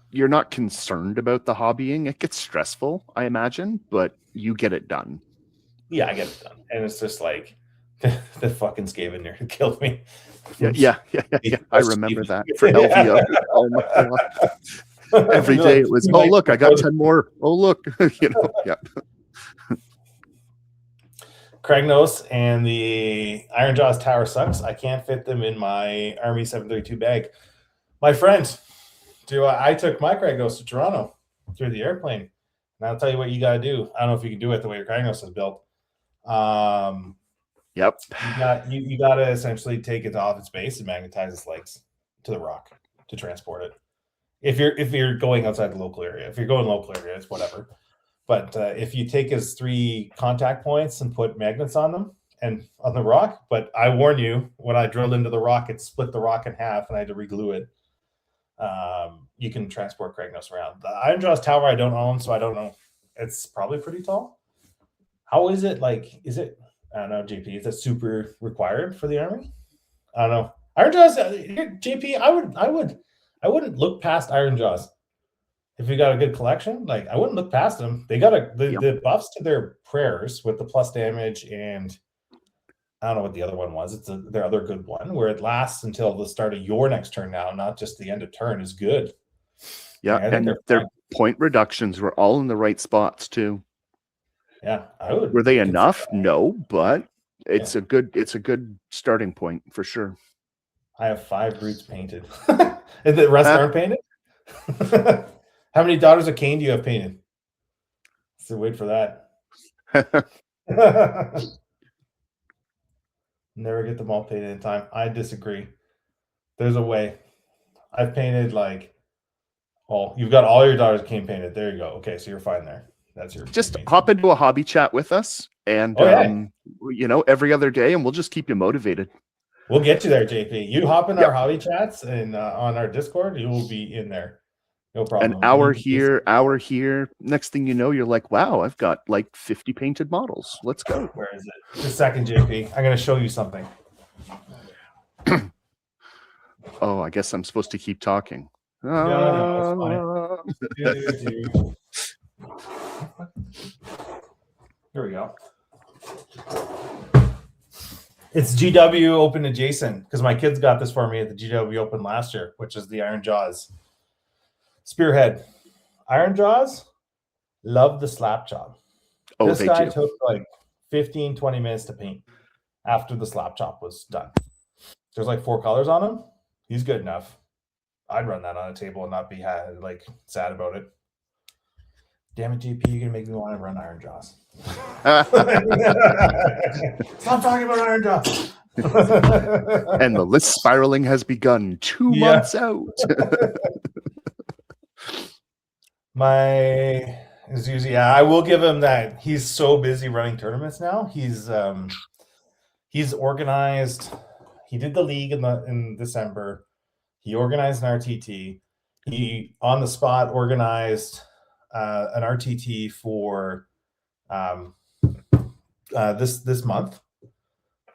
You're not concerned about the hobbying. It gets stressful, I imagine, but you get it done. Yeah, I get it done, and it's just like the fucking Skaven there killed me. Yeah. I remember that for LVO. Oh my god! Every day it was, oh look, I got 10 more. Oh look, yeah. Kragnos and the Ironjaw's tower sucks. I can't fit them in my Army 732 bag. My friend, I took my Kragnos to Toronto through the airplane. And I'll tell you what you got to do. I don't know if you can do it the way your Kragnos is built. Yep. You got to essentially take it off its base and magnetize its legs to the rock to transport it. If you're going outside the local area, if you're going local area, it's whatever. But if you take his 3 contact points and put magnets on them and on the rock, but I warn you, when I drilled into the rock, it split the rock in half and I had to reglue it. You can transport Kragnos around. The Ironjaw's tower I don't own, so I don't know. It's probably pretty tall. How is it? Like, is it? I don't know, JP. Is that super required for the army? I don't know. Ironjaw's, JP. I wouldn't look past Ironjaws. If you got a good collection, like I wouldn't look past them. They got the buffs to their prayers with the plus damage, and I don't know what the other one was. It's their other good one where it lasts until the start of your next turn now, not just the end of turn is good. Yeah, and their point reductions were all in the right spots too. Yeah, I would. Were they enough? No, but it's a good starting point for sure. I have 5 brutes painted. And the rest aren't painted? How many Daughters of Cain do you have painted? So wait for that. Never get them all painted in time. I disagree. There's a way. I've painted you've got all your Daughters of Cain painted. There you go. Okay, so you're fine there. That's your just hop into a hobby chat with us and every other day, and we'll just keep you motivated. We'll get you there, JP. You hop in our hobby chats and on our Discord, you will be in there. No problem. An hour here. Next thing you know, you're like, wow, I've got like 50 painted models. Let's go. Where is it? Just a second, JP. I'm going to show you something. Oh, I guess I'm supposed to keep talking. No, it's fine. Here we go. It's GW Open adjacent because my kids got this for me at the GW Open last year, which is the Ironjaws Spearhead. Ironjaws love the slap chop. This guy took like 15, 20 minutes to paint after the slap chop was done. There's like 4 colors on him. He's good enough. I'd run that on a table and not be sad about it. Damn it, GP, you're gonna make me want to run Ironjaws. Stop talking about Ironjaws. And the list spiraling has begun 2 months out. I will give him that. He's so busy running tournaments now. He's organized. He did the league in December. He organized an RTT. He on the spot organized an RTT for this month,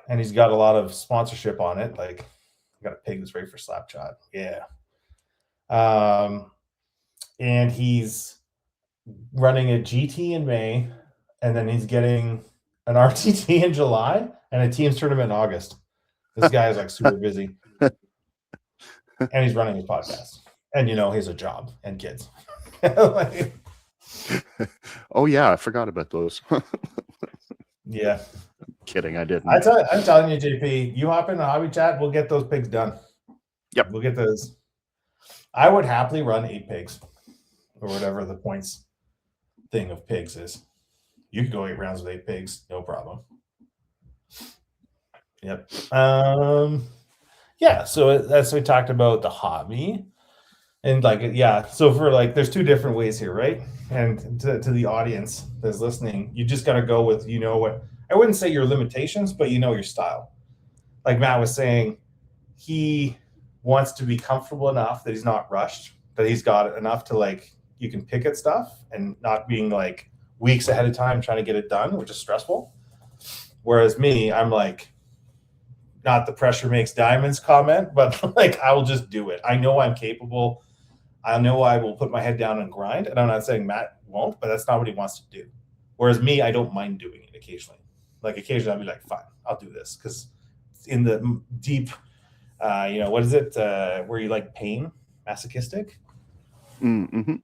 and he's got a lot of sponsorship on it. Like, I got a pig that's ready for Slapshot. Yeah. And he's running a GT in May, and then he's getting an RTT in July and a teams tournament in August. This guy is like super busy, and he's running his podcast, and he has a job and kids. Oh yeah, I forgot about those. Yeah, kidding, I didn't. I'm telling you, JP, you hop in the hobby chat, we'll get those pigs done. Yep, we'll get those. I would happily run 8 pigs, or whatever the points thing of pigs is. You could go 8 rounds with 8 pigs, no problem. Yep. Yeah. So that's we talked about the hobby, and so for there's 2 different ways here, right? And to the audience that's listening, you just got to go with what I wouldn't say your limitations, but your style. Like Matt was saying, he wants to be comfortable enough that he's not rushed, that he's got enough to like you can pick at stuff and not being like weeks ahead of time trying to get it done, which is stressful. Whereas me, I'm like, not the pressure makes diamonds comment, but like I will just do it. I know I'm capable. I know I will put my head down and grind. And I'm not saying Matt won't, but that's not what he wants to do. Whereas me, I don't mind doing it occasionally. Like occasionally I'll be like, fine, I'll do this. Because in the deep, what is it? Where you like pain, masochistic? Mm-hmm.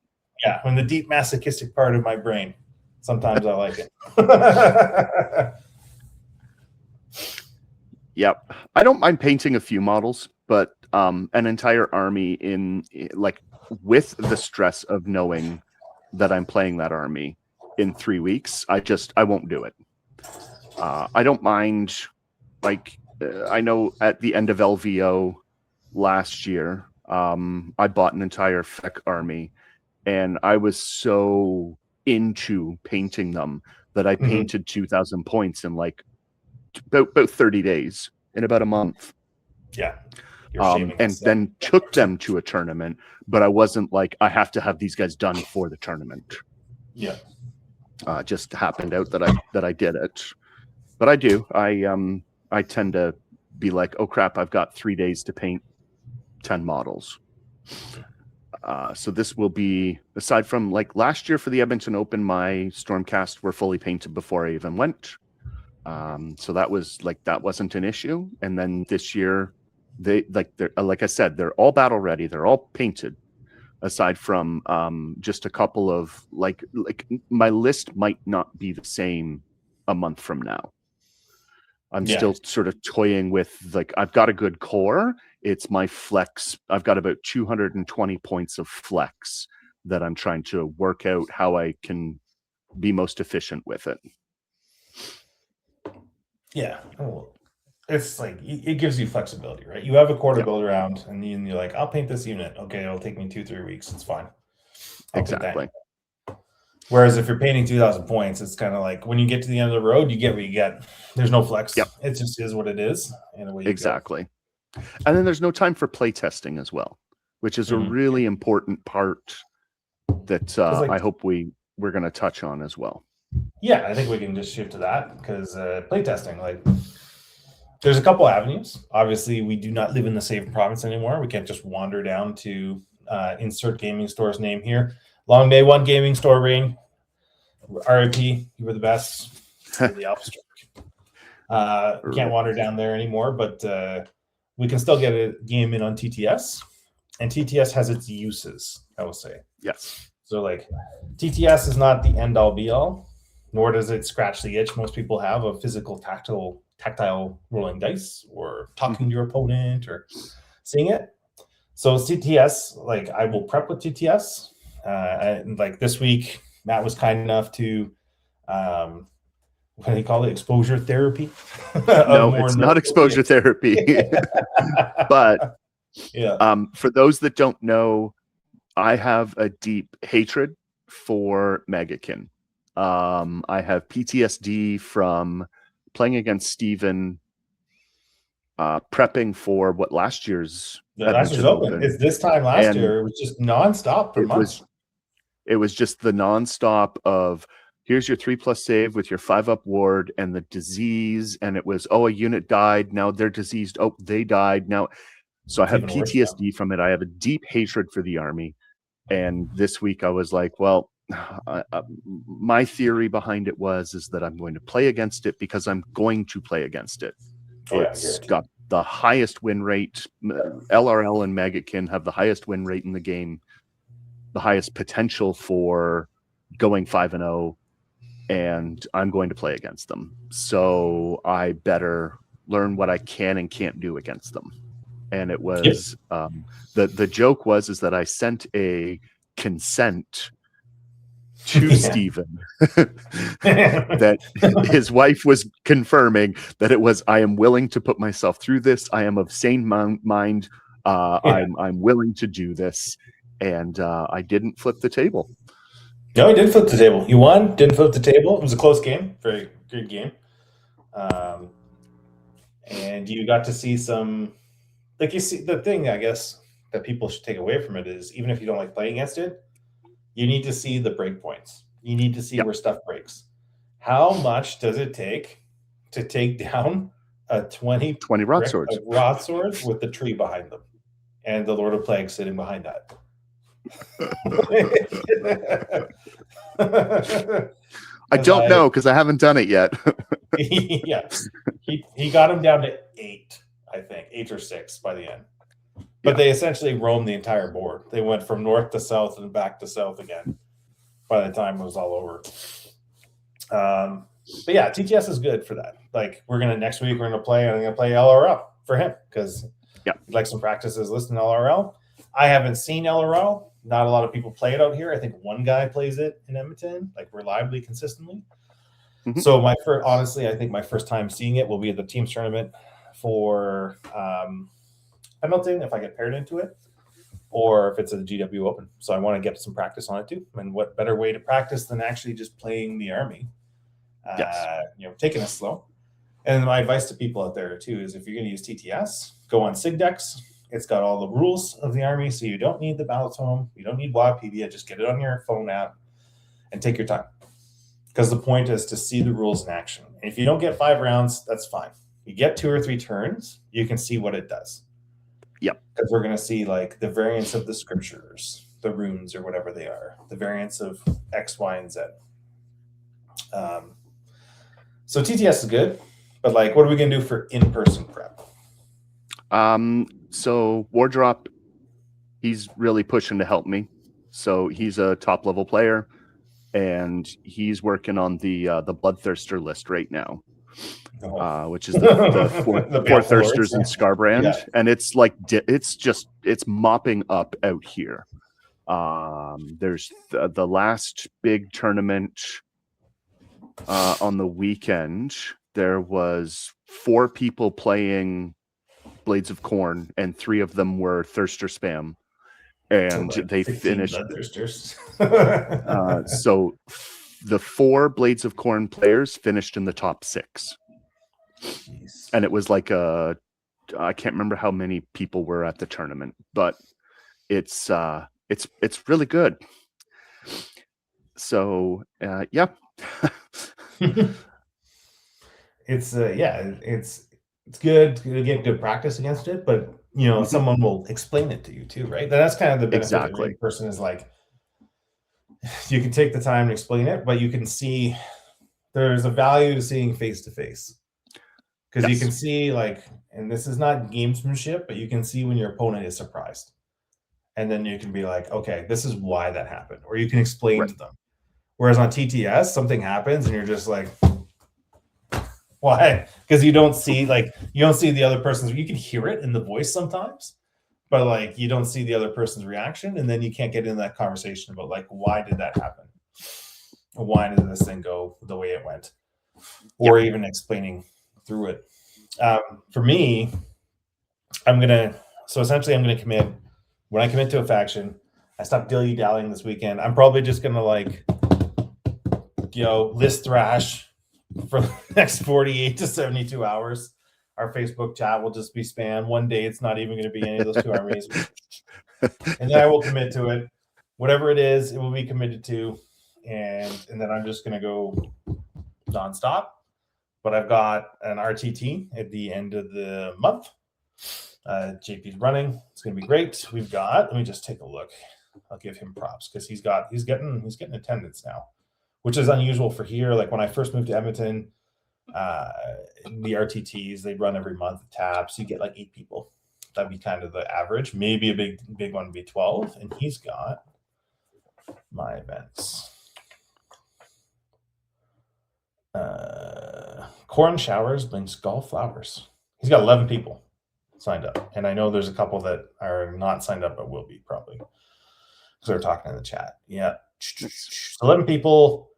Yeah, in the deep masochistic part of my brain. Sometimes I like it. Yep. I don't mind painting a few models, but an entire army in like with the stress of knowing that I'm playing that army in 3 weeks, I won't do it. I don't mind, like I know at the end of LVO last year, I bought an entire FEC army, and I was so into painting them that I painted 2,000 points in like about 30 days, in about a month. Yeah. And then took them to a tournament, but I wasn't like, I have to have these guys done for the tournament. Yeah. Just happened out that I did it. But I do. I tend to be like, oh crap, I've got 3 days to paint 10 models. So this will be, aside from like last year for the Edmonton Open, my Stormcast were fully painted before I even went. So that was like, that wasn't an issue. And then this year, they're like I said, they're all battle ready. They're all painted, aside from just a couple of like my list might not be the same a month from now. I'm still sort of toying with like, I've got a good core. It's my flex. I've got about 220 points of flex that I'm trying to work out how I can be most efficient with it. Yeah. Well, it's like, it gives you flexibility, right? You have a core to build around, and you're like, I'll paint this unit. Okay, it'll take me 2-3 weeks. It's fine. Exactly. Whereas if you're painting 2,000 points, it's kind of like when you get to the end of the road, you get what you get. There's no flex. Yep. It just is what it is. Exactly. And then there's no time for play testing as well, which is a really important part that I hope we're going to touch on as well. Yeah, I think we can just shift to that, because play testing, like, there's a couple avenues. Obviously, we do not live in the same province anymore. We can't just wander down to insert gaming store's name here. Long Day One Gaming Store ring. RIP, you were the best. The Alpha can't wander down there anymore, but we can still get a game in on TTS, and TTS has its uses, I will say. Yes. So like, TTS is not the end all be all, nor does it scratch the itch most people have of physical tactile rolling dice or talking to your opponent or seeing it. So TTS, like, I will prep with TTS. And like this week, Matt was kind enough to, what do they call it? Exposure therapy? No, it's not exposure therapy. But for those that don't know, I have a deep hatred for Megakin. I have PTSD from playing against Steven, prepping for what last year's Open. It's this time last year. It was just nonstop for months. It was just the nonstop of, here's your 3+ save with your 5+ ward and the disease. And it was, oh, a unit died. Now they're diseased. Oh, they died. Now. So I have PTSD from it. I have a deep hatred for the army. And this week I was like, well, my theory behind it is that I'm going to play against it because I'm going to play against it. It's got the highest win rate. LRL and Megakin have the highest win rate in the game, the highest potential for going 5-0, and I'm going to play against them. So I better learn what I can and can't do against them. And it was the joke is that I sent a consent to Steven that his wife was confirming that it was, I am willing to put myself through this. I am of sane mind. I'm willing to do this. And I didn't flip the table. No, he did flip the table. You won, didn't flip the table. It was a close game. Very good game. And you got to see some like you see the thing, I guess, that people should take away from it is even if you don't like playing against it, you need to see the break points. You need to see Yep. where stuff breaks. How much does it take to take down a 20 20 brick broadswords. of broadswords with the tree behind them and the Lord of Plagues sitting behind that? I don't know because I haven't done it yet. Yeah, he got him down to 8, I think 8 or 6 by the end. But they essentially roamed the entire board. They went from north to south and back to south again by the time it was all over. But yeah, TTS is good for that. Like next week we're gonna play. I'm gonna play LRL for him because he'd like some practices listening to LRL. I haven't seen LRL. Not a lot of people play it out here. I think one guy plays it in Edmonton, like reliably, consistently. Mm-hmm. So honestly, I think my first time seeing it will be at the teams tournament for Hamilton if I get paired into it, or if it's a GW Open. So I want to get some practice on it too. And what better way to practice than actually just playing the army? Taking it slow. And my advice to people out there too is if you're going to use TTS, go on SigDex. It's got all the rules of the army, so you don't need the battle tome. You don't need Wikipedia. Just get it on your phone app and take your time. Because the point is to see the rules in action. And if you don't get 5 rounds, that's fine. You get 2 or 3 turns, you can see what it does. Yep. Because we're going to see like the variants of the scriptures, the runes or whatever they are, the variants of X, Y, and Z. So TTS is good, but like, what are we going to do for in-person prep? So Wardrop, he's really pushing to help me. So he's a top level player, and he's working on the Bloodthirster list right now, which is the four Thirsters in Scarbrand, and it's like it's mopping up out here. There's the last big tournament on the weekend. There was 4 people playing Blades of Corn, and 3 of them were Thirster spam, and they finished. So the 4 Blades of Corn players finished in the top 6. Jeez. And it was like I can't remember how many people were at the tournament, but it's really good. So yeah. It's good to get good practice against it, but someone will explain it to you too, right? That's kind of the benefit of a person is like you can take the time to explain it, but you can see there's a value to seeing face to face. Because you can see and this is not gamesmanship, but you can see when your opponent is surprised. And then you can be like, okay, this is why that happened. Or you can explain to them. Whereas on TTS, something happens and you're just like, why? Because you don't see the other person's, you can hear it in the voice sometimes, but you don't see the other person's reaction. And then you can't get into that conversation about why did that happen? Why did this thing go the way it went? Or even explaining through it. For me, I'm going to commit. When I commit to a faction, I stop dilly-dallying this weekend. I'm probably just going to list thrash for the next 48 to 72 hours. Our Facebook chat will just be spam. One day it's not even going to be any of those 2 armies. And then I will commit to it. Whatever it is, it will be committed to. And then I'm just going to go nonstop. But I've got an RTT at the end of the month. JP's running. It's going to be great. Let me just take a look. I'll give him props because he's getting attendance now, which is unusual for here. Like when I first moved to Edmonton, the RTTs, they'd run every month. Taps, you get 8 people. That'd be kind of the average. Maybe a big one would be 12. And he's got my events. Corn Showers brings golf flowers. He's got 11 people signed up. And I know there's a couple that are not signed up, but will be probably. Because they're talking in the chat. Yeah. 11 people,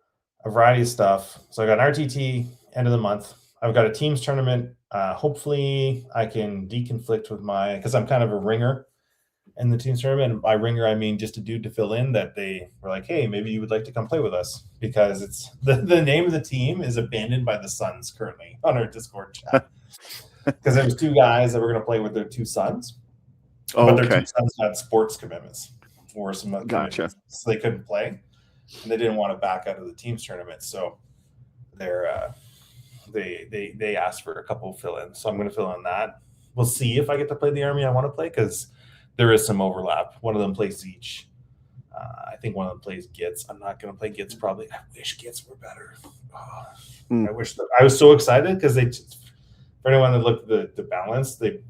a variety of stuff. So I got an RTT end of the month. I've got a teams tournament. Hopefully I can deconflict with because I'm kind of a ringer in the teams tournament. And by ringer, I mean just a dude to fill in that they were like, hey, maybe you would like to come play with us. Because it's the name of the team is Abandoned by the Suns currently on our Discord chat. because there was 2 guys that were going to play with their 2 sons, but their 2 Okay. sons had sports commitments or some Gotcha. commitments, so they couldn't play, and they didn't want to back out of the teams tournament. So they're they asked for a couple fill-ins. So I'm going to fill in that. We'll see if I get to play the army I want to play because there is some overlap. One of them plays each. I think one of them plays Gits. I'm not going to play Gits probably. I wish Gits were better. Oh, I wish that I was so excited because they, for anyone that looked at the balance, they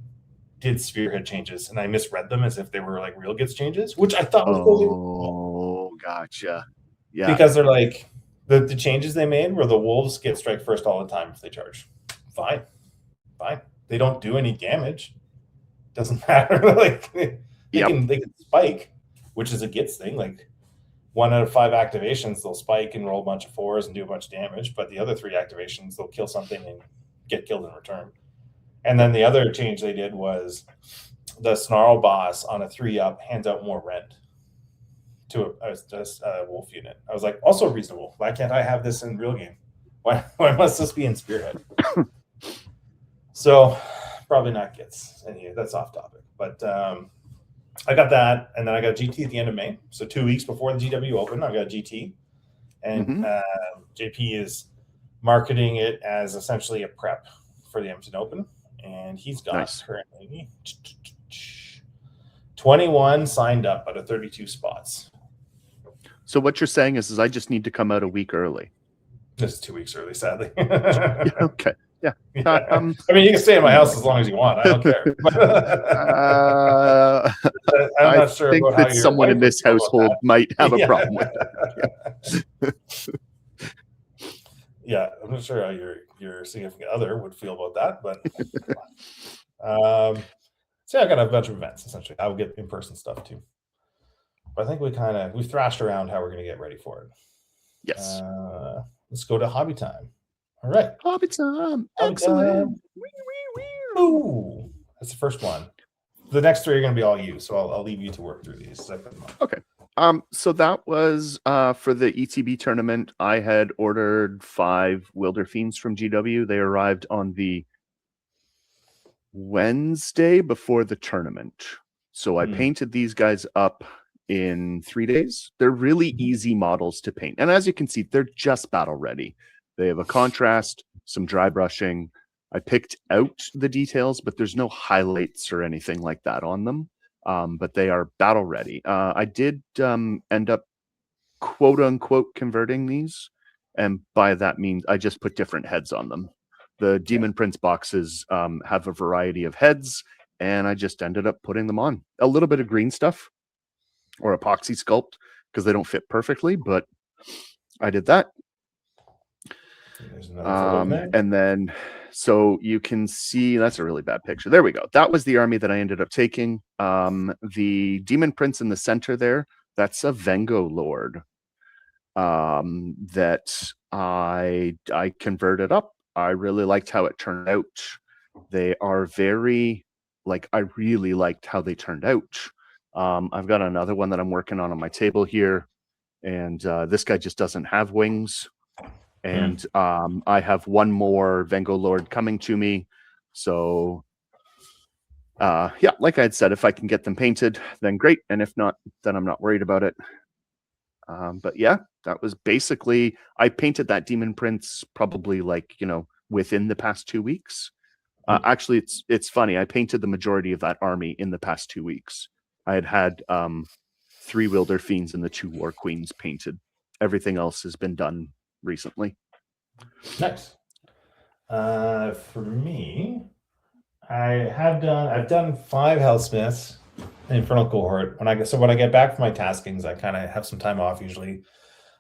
did spearhead changes and I misread them as if they were like real Gits changes, which I thought was Oh, gotcha. Yeah. because they're like the changes they made were the wolves get strike first all the time if they charge. Fine. They don't do any damage. Doesn't matter. Like they can spike, which is a Gits thing. Like 1 out of 5 activations, they'll spike and roll a bunch of 4s and do a bunch of damage. But the other 3 activations, they'll kill something and get killed in return. And then the other change they did was the Snarl boss on a 3-up hands out more rent to a wolf unit. I was like, also reasonable. Why can't I have this in real game? Why must this be in Spearhead? So probably not Gits. Anyway, that's off topic. But I got that, and then I got GT at the end of May. So 2 weeks before the GW Open, I got GT. And JP is marketing it as essentially a prep for the Edmonton Open. And he's got currently 21 signed up out of 32 spots. So what you're saying is I just need to come out a week early. This is 2 weeks early, sadly. Okay. Yeah. I mean, you can stay in my house as long as you want. I don't care. I'm not sure. I think that someone in this household might have a problem with that. Yeah, I'm not sure how your significant other would feel about that, but so yeah, I got a bunch of events essentially. I will get in-person stuff too. But I think we've thrashed around how we're going to get ready for it. Yes. Let's go to hobby time. All right. Hobby time. Excellent. Ooh, that's the first one. The next 3 are going to be all you, so I'll leave you to work through these. Okay. So that was for the ETB tournament. I had ordered 5 Wilder Fiends from GW. They arrived on the Wednesday before the tournament. So I painted these guys up in 3 days. They're really easy models to paint. And as you can see, they're just battle ready. They have a contrast, some dry brushing. I picked out the details, but there's no highlights or anything like that on them. But they are battle ready. I did end up quote unquote converting these. And by that means I just put different heads on them. The Demon Prince boxes have a variety of heads, and I just ended up putting them on. A little bit of green stuff or epoxy sculpt because they don't fit perfectly, but I did that. And then, so you can see, that's a really bad picture. There we go. That was the army that I ended up taking. The Demon Prince in the center there, that's a Vengo Lord that I converted up. I really liked how it turned out. They are very, I really liked how they turned out. I've got another one that I'm working on my table here, and this guy just doesn't have wings. And I have one more Vengo Lord coming to me. So, yeah, like I had said, if I can get them painted, then great. And if not, then I'm not worried about it. But yeah, that was basically, I painted that Demon Prince probably within the past 2 weeks. Actually, it's funny. I painted the majority of that army in the past 2 weeks. I had 3 Wilder Fiends and the 2 War Queens painted. Everything else has been done recently. Nice. For me, I've done 5 Hellsmiths in Infernal Cohort. When I get back from my taskings, I kind of have some time off usually.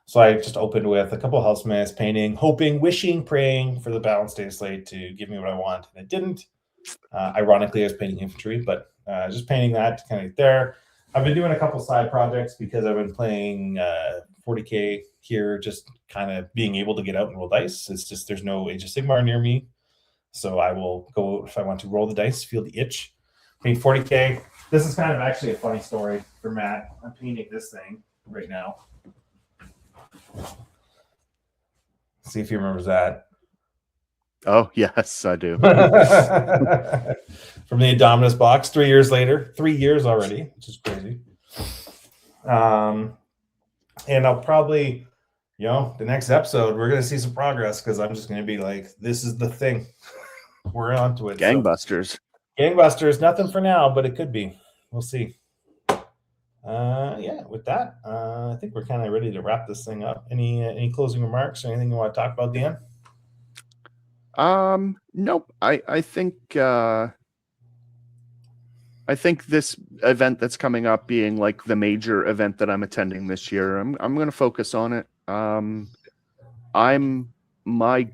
So I just opened with a couple of Hellsmiths, painting, hoping, wishing, praying for the balanced day slate to give me what I want, and it didn't. Ironically, I was painting infantry, but just painting that kind of there. I've been doing a couple side projects because I've been playing 40K here, just kind of being able to get out and roll dice. It's just there's no Age of Sigmar near me. So I will go if I want to roll the dice, feel the itch. Paint 40K. This is kind of actually a funny story for Matt. I'm painting this thing right now. See if he remembers that. Oh, yes, I do. From the Indominus box 3 years later, 3 years already, which is crazy. And I'll probably, the next episode, we're going to see some progress because I'm just going to be like, this is the thing. We're on to it. Gangbusters. So, gangbusters, nothing for now, but it could be. We'll see. With that, I think we're kind of ready to wrap this thing up. Any closing remarks or anything you want to talk about, Dan? Nope. I think this event that's coming up being like the major event that I'm attending this year, I'm going to focus on it. My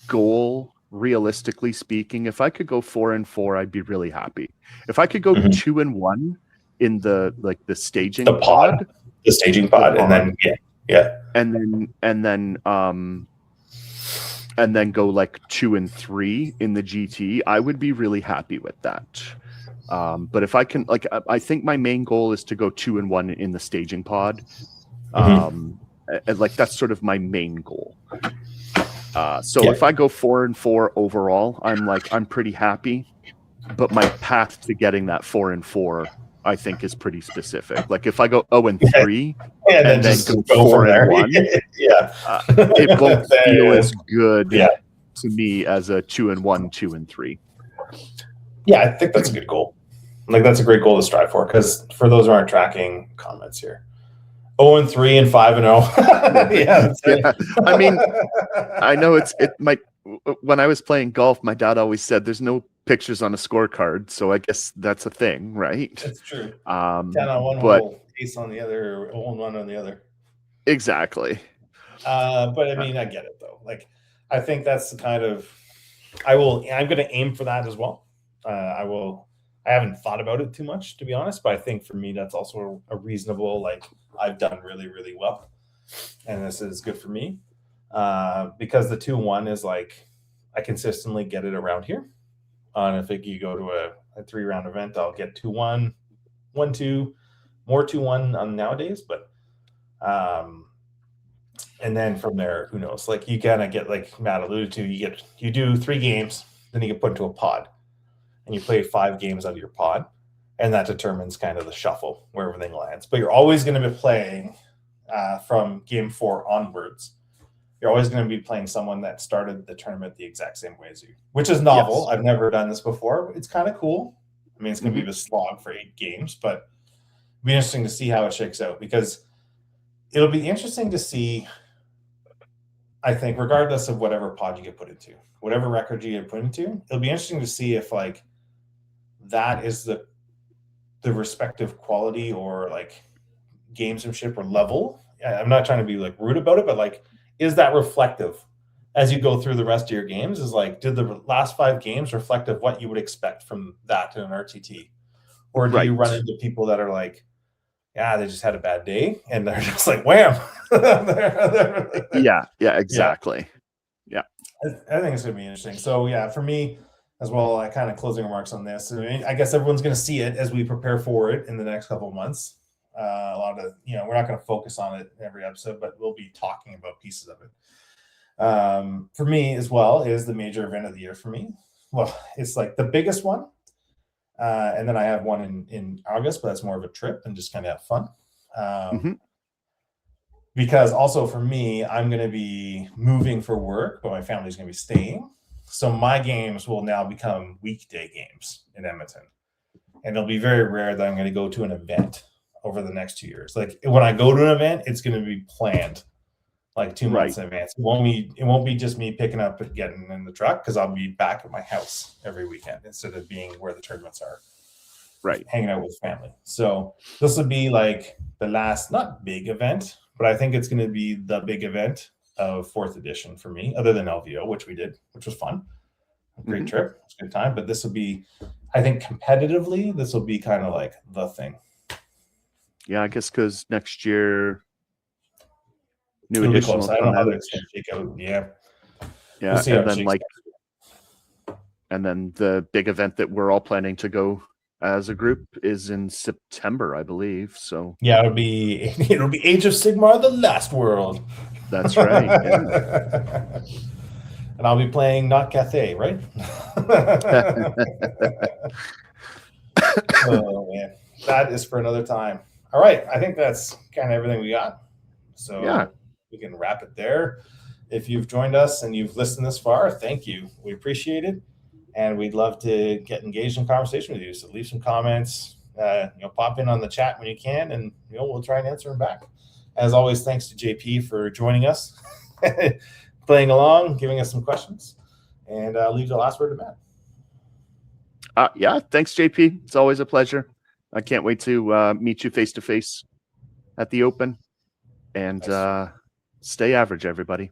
goal, realistically speaking, if I could go 4-4, I'd be really happy. If I could go 2-1 in the staging pod, the staging pod, and then and then go like 2-3 in the GT, I would be really happy with that. But if I can, I think my main goal is to go 2-1 in the staging pod. That's sort of my main goal. If I go 4-4 overall, I'm pretty happy. But my path to getting that 4-4, I think, is pretty specific. Like if I go 0-3 and then go 4-1, it won't feel as good to me as a 2-1, 2-3. Yeah, I think that's a good goal. Like that's a great goal to strive for, because for those who aren't tracking comments here, 0-3 and 5-0. I mean, I know it might. When I was playing golf, my dad always said there's no pictures on a scorecard, so I guess that's a thing, right? That's true. 10 on one hole, ace on the other, or 0-1 on the other. Exactly. But I mean, I get it though. Like, I think that's the kind of I'm going to aim for that as well. I haven't thought about it too much, to be honest, but I think for me that's also a reasonable, like, I've done really, really well, and this is good for me. Because the 2-1 is like I consistently get it around here. And if you go to a 3-round event, I'll get 2-1, 1-2, more 2-1 on nowadays. But and then from there, who knows? Like you kind of get, like Matt alluded to, you do 3 games, then you get put into a pod, and you play 5 games out of your pod, and that determines kind of the shuffle where everything lands. But you're always going to be playing from game 4 onwards. You're always going to be playing someone that started the tournament the exact same way as you, which is novel. Yes. I've never done this before. It's kind of cool. I mean, it's going to be a slog for 8 games, but it'll be interesting to see how it shakes out, because it'll be interesting to see, I think, regardless of whatever pod you get put into, whatever record you get put into, it'll be interesting to see if like that is the respective quality or like gamesmanship or level. I'm not trying to be like rude about it, but like, is that reflective as you go through the rest of your games? Is like, did the last 5 games reflect of what you would expect from that in an RTT? Or do you run into people that are like, they just had a bad day, and they're just like, wham. Exactly. Yeah. I think it's going to be interesting. So for me as well, I kind of closing remarks on this. I mean, I guess everyone's going to see it as we prepare for it in the next couple of months. A lot of, we're not going to focus on it every episode, but we'll be talking about pieces of it. For me as well is the major event of the year for me. Well, it's like the biggest one. And then I have one in August, but that's more of a trip and just kind of have fun. Because also for me, I'm going to be moving for work, but my family's going to be staying. So my games will now become weekday games in Edmonton. And it'll be very rare that I'm going to go to an event over the next 2 years. Like when I go to an event, it's going to be planned like 2 months in advance. It won't be just me picking up and getting in the truck, because I'll be back at my house every weekend instead of being where the tournaments are. Hanging out with family. So this would be like the last, not big event, but I think it's going to be the big event of 4th edition for me, other than LVO, which we did, which was fun. Great trip. It was a good time. But this will be, I think competitively, this will be kind of like the thing. Yeah, I guess because next year, new edition. I don't know how it's going to shake out. We'll see and then the big event that we're all planning to go as a group is in September, I believe. So it'll be Age of Sigmar: The Last World. That's right. Yeah. And I'll be playing not Cathay, right? Oh man, that is for another time. All right, I think that's kind of everything we got. So Yeah. we can wrap it there. If you've joined us and you've listened this far, thank you. We appreciate it, and we'd love to get engaged in conversation with you. So leave some comments. Pop in on the chat when you can, and we'll try and answer them back. As always, thanks to JP for joining us, playing along, giving us some questions, and I'll leave the last word to Matt. Yeah, thanks, JP. It's always a pleasure. I can't wait to meet you face to face at the Open. And stay average, everybody.